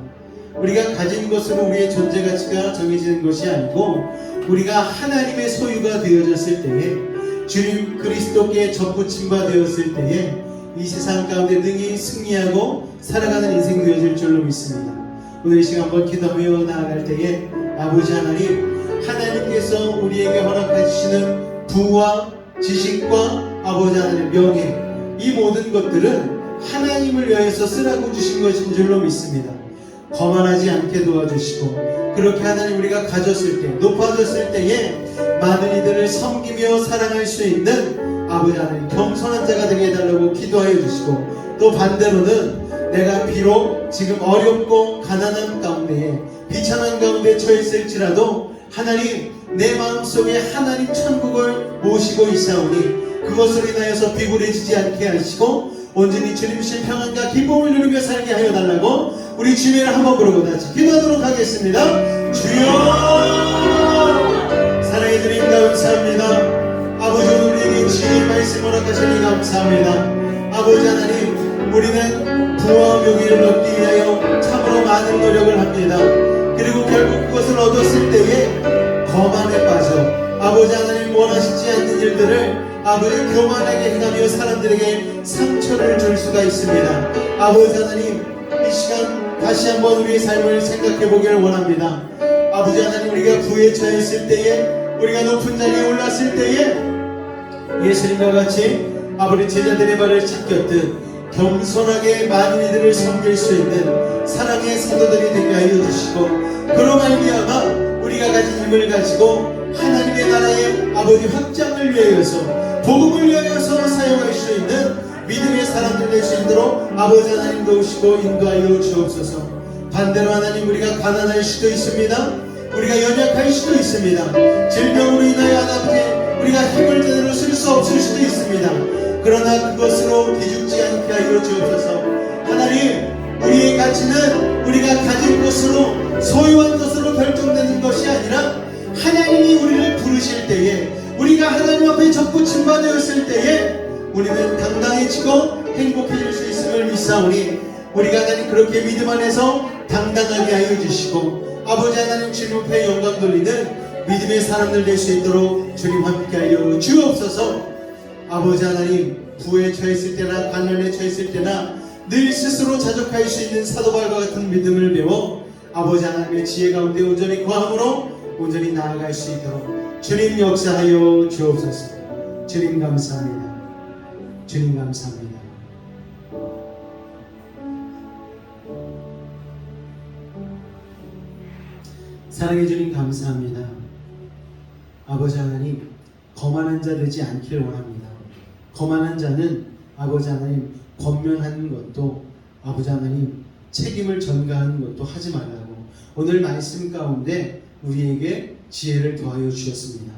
S1: 우리가 가진 것으로 우리의 존재 가치가 정해지는 것이 아니고 우리가 하나님의 소유가 되어졌을 때에 주님 그리스도께 접붙임바 되었을 때에 이 세상 가운데 능히 승리하고 살아가는 인생 되어질 줄로 믿습니다. 오늘 이 시간 한번 기도하며 나아갈 때에 아버지 하나님께서 우리에게 허락하시는 부와 지식과 아버지 하나님의 명예 이 모든 것들은 하나님을 위하여서 쓰라고 주신 것인 줄로 믿습니다. 거만하지 않게 도와주시고 그렇게 하나님 우리가 가졌을 때 높아졌을 때에 많은 이들을 섬기며 사랑할 수 있는 아버지 하나님 겸손한 자가 되게 해달라고 기도하여 주시고 또 반대로는 내가 비록 지금 어렵고 가난한 가운데에 비천한 가운데 처했을지라도 하나님 내 마음속에 하나님 천국을 모시고 있사오니 그것으로 인하여서 비굴해지지 않게 하시고 온전히 주님의 평안과 기쁨을 누리며 살게 하여 달라고 우리 주님을 한번 부르고 다시 기도하도록 하겠습니다. 주여 사랑의 주님 감사합니다. 아버지 우리에게 지혜의 말씀 허락하시니 감사합니다. 아버지 하나님 우리는 부와 명예를 얻기 위하여 참으로 많은 노력을 합니다. 그리고 결국 그것을 얻었을 때에 거만에 빠져 아버지 하나님 원하시지 않는 일들을 아버지 교만하게 행하며 사람들에게 상처를 줄 수가 있습니다. 아버지 하나님 이 시간 다시 한번 우리의 삶을 생각해 보기를 원합니다. 아버지 하나님 우리가 부에 처했을 때에 우리가 높은 자리에 올랐을 때에 예수님과 같이 아버지 제자들의 발을 씻겼듯 겸손하게 많은 이들을 섬길 수 있는 사랑의 사도들이 되게 하여 주시고 그로 말미암아 우리가 가진 힘을 가지고 하나님의 나라의 아버지 확장을 위하여서 복음을 위하여서 사용할 수 있는 믿음의 사람들 될 수 있도록 아버지 하나님 도우시고 인도하여 주옵소서. 반대로 하나님 우리가 가난할 수도 있습니다. 우리가 연약할 수도 있습니다. 질병으로 인하여 아버지 우리가 힘을 제대로 쓸 수 없을 수도 있습니다. 그러나 그것으로 기죽지 않게 하여 주옵소서. 하나님 우리의 가치는 우리가 가진 것으로 소유한 것으로 결정되는 것이 아니라 하나님이 우리를 부르실 때에 우리가 하나님 앞에 접붙임 받았을 때에 우리는 당당해지고 행복해질 수 있음을 믿사오니 우리가 하나님 그렇게 믿음 안에서 당당하게 하여 주시고 아버지 하나님 주님 앞에 영광 돌리는 믿음의 사람들 될 수 있도록 주님 함께 하여 주옵소서. 아버지 하나님 부에 처했을 때나 가난에 처했을 때나 늘 스스로 자족할 수 있는 사도발과 같은 믿음을 배워 아버지 하나님의 지혜 가운데 온전히 거함으로 온전히 나아갈 수 있도록 주님 역사하여 주옵소서. 주님 감사합니다. 주님 감사합니다. 사랑해 주님 감사합니다. 아버지 하나님 거만한 자 되지 않기를 원합니다. 거만한 자는 아버지 하나님 권면하는 것도 아버지 하나님 책임을 전가하는 것도 하지 말라고 오늘 말씀 가운데 우리에게 지혜를 더하여 주셨습니다.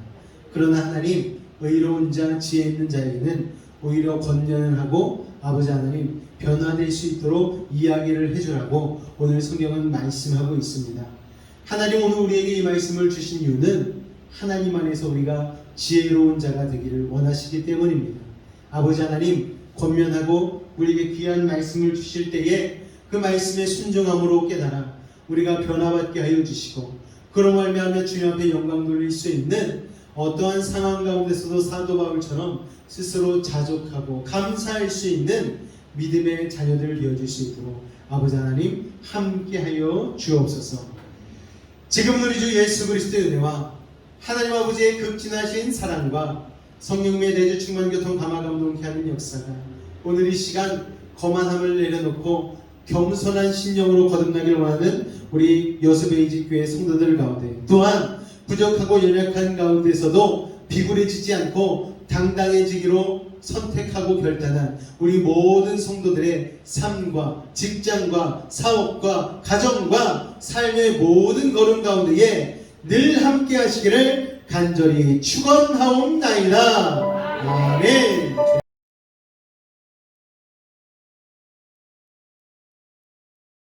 S1: 그러나 하나님 의로운 자, 지혜 있는 자에게는 오히려 권면을 하고 아버지 하나님 변화될 수 있도록 이야기를 해주라고 오늘 성경은 말씀하고 있습니다. 하나님 오늘 우리에게 이 말씀을 주신 이유는 하나님 안에서 우리가 지혜로운 자가 되기를 원하시기 때문입니다. 아버지 하나님 권면하고 우리에게 귀한 말씀을 주실 때에 그 말씀에 순종함으로 깨달아 우리가 변화받게 하여 주시고 그로 말미암아 주님 앞에 영광 돌릴 수 있는 어떠한 상황 가운데서도 사도 바울처럼 스스로 자족하고 감사할 수 있는 믿음의 자녀들 되어줄 수 있도록 아버지 하나님 함께하여 주옵소서. 지금 우리 주 예수 그리스도의 은혜와 하나님 아버지의 극진하신 사랑과 성령의 내주 충만 교통 감화 감동케 하는 역사가 오늘 이 시간 거만함을 내려놓고 겸손한 신령으로 거듭나길 원하는 우리 여수베이직교회 성도들 가운데 또한 부족하고 연약한 가운데서도 비굴해지지 않고 당당해지기로 선택하고 결단한 우리 모든 성도들의 삶과 직장과 사업과 가정과 삶의 모든 걸음 가운데에 늘 함께 하시기를 간절히 축원하옵나이다. 아멘.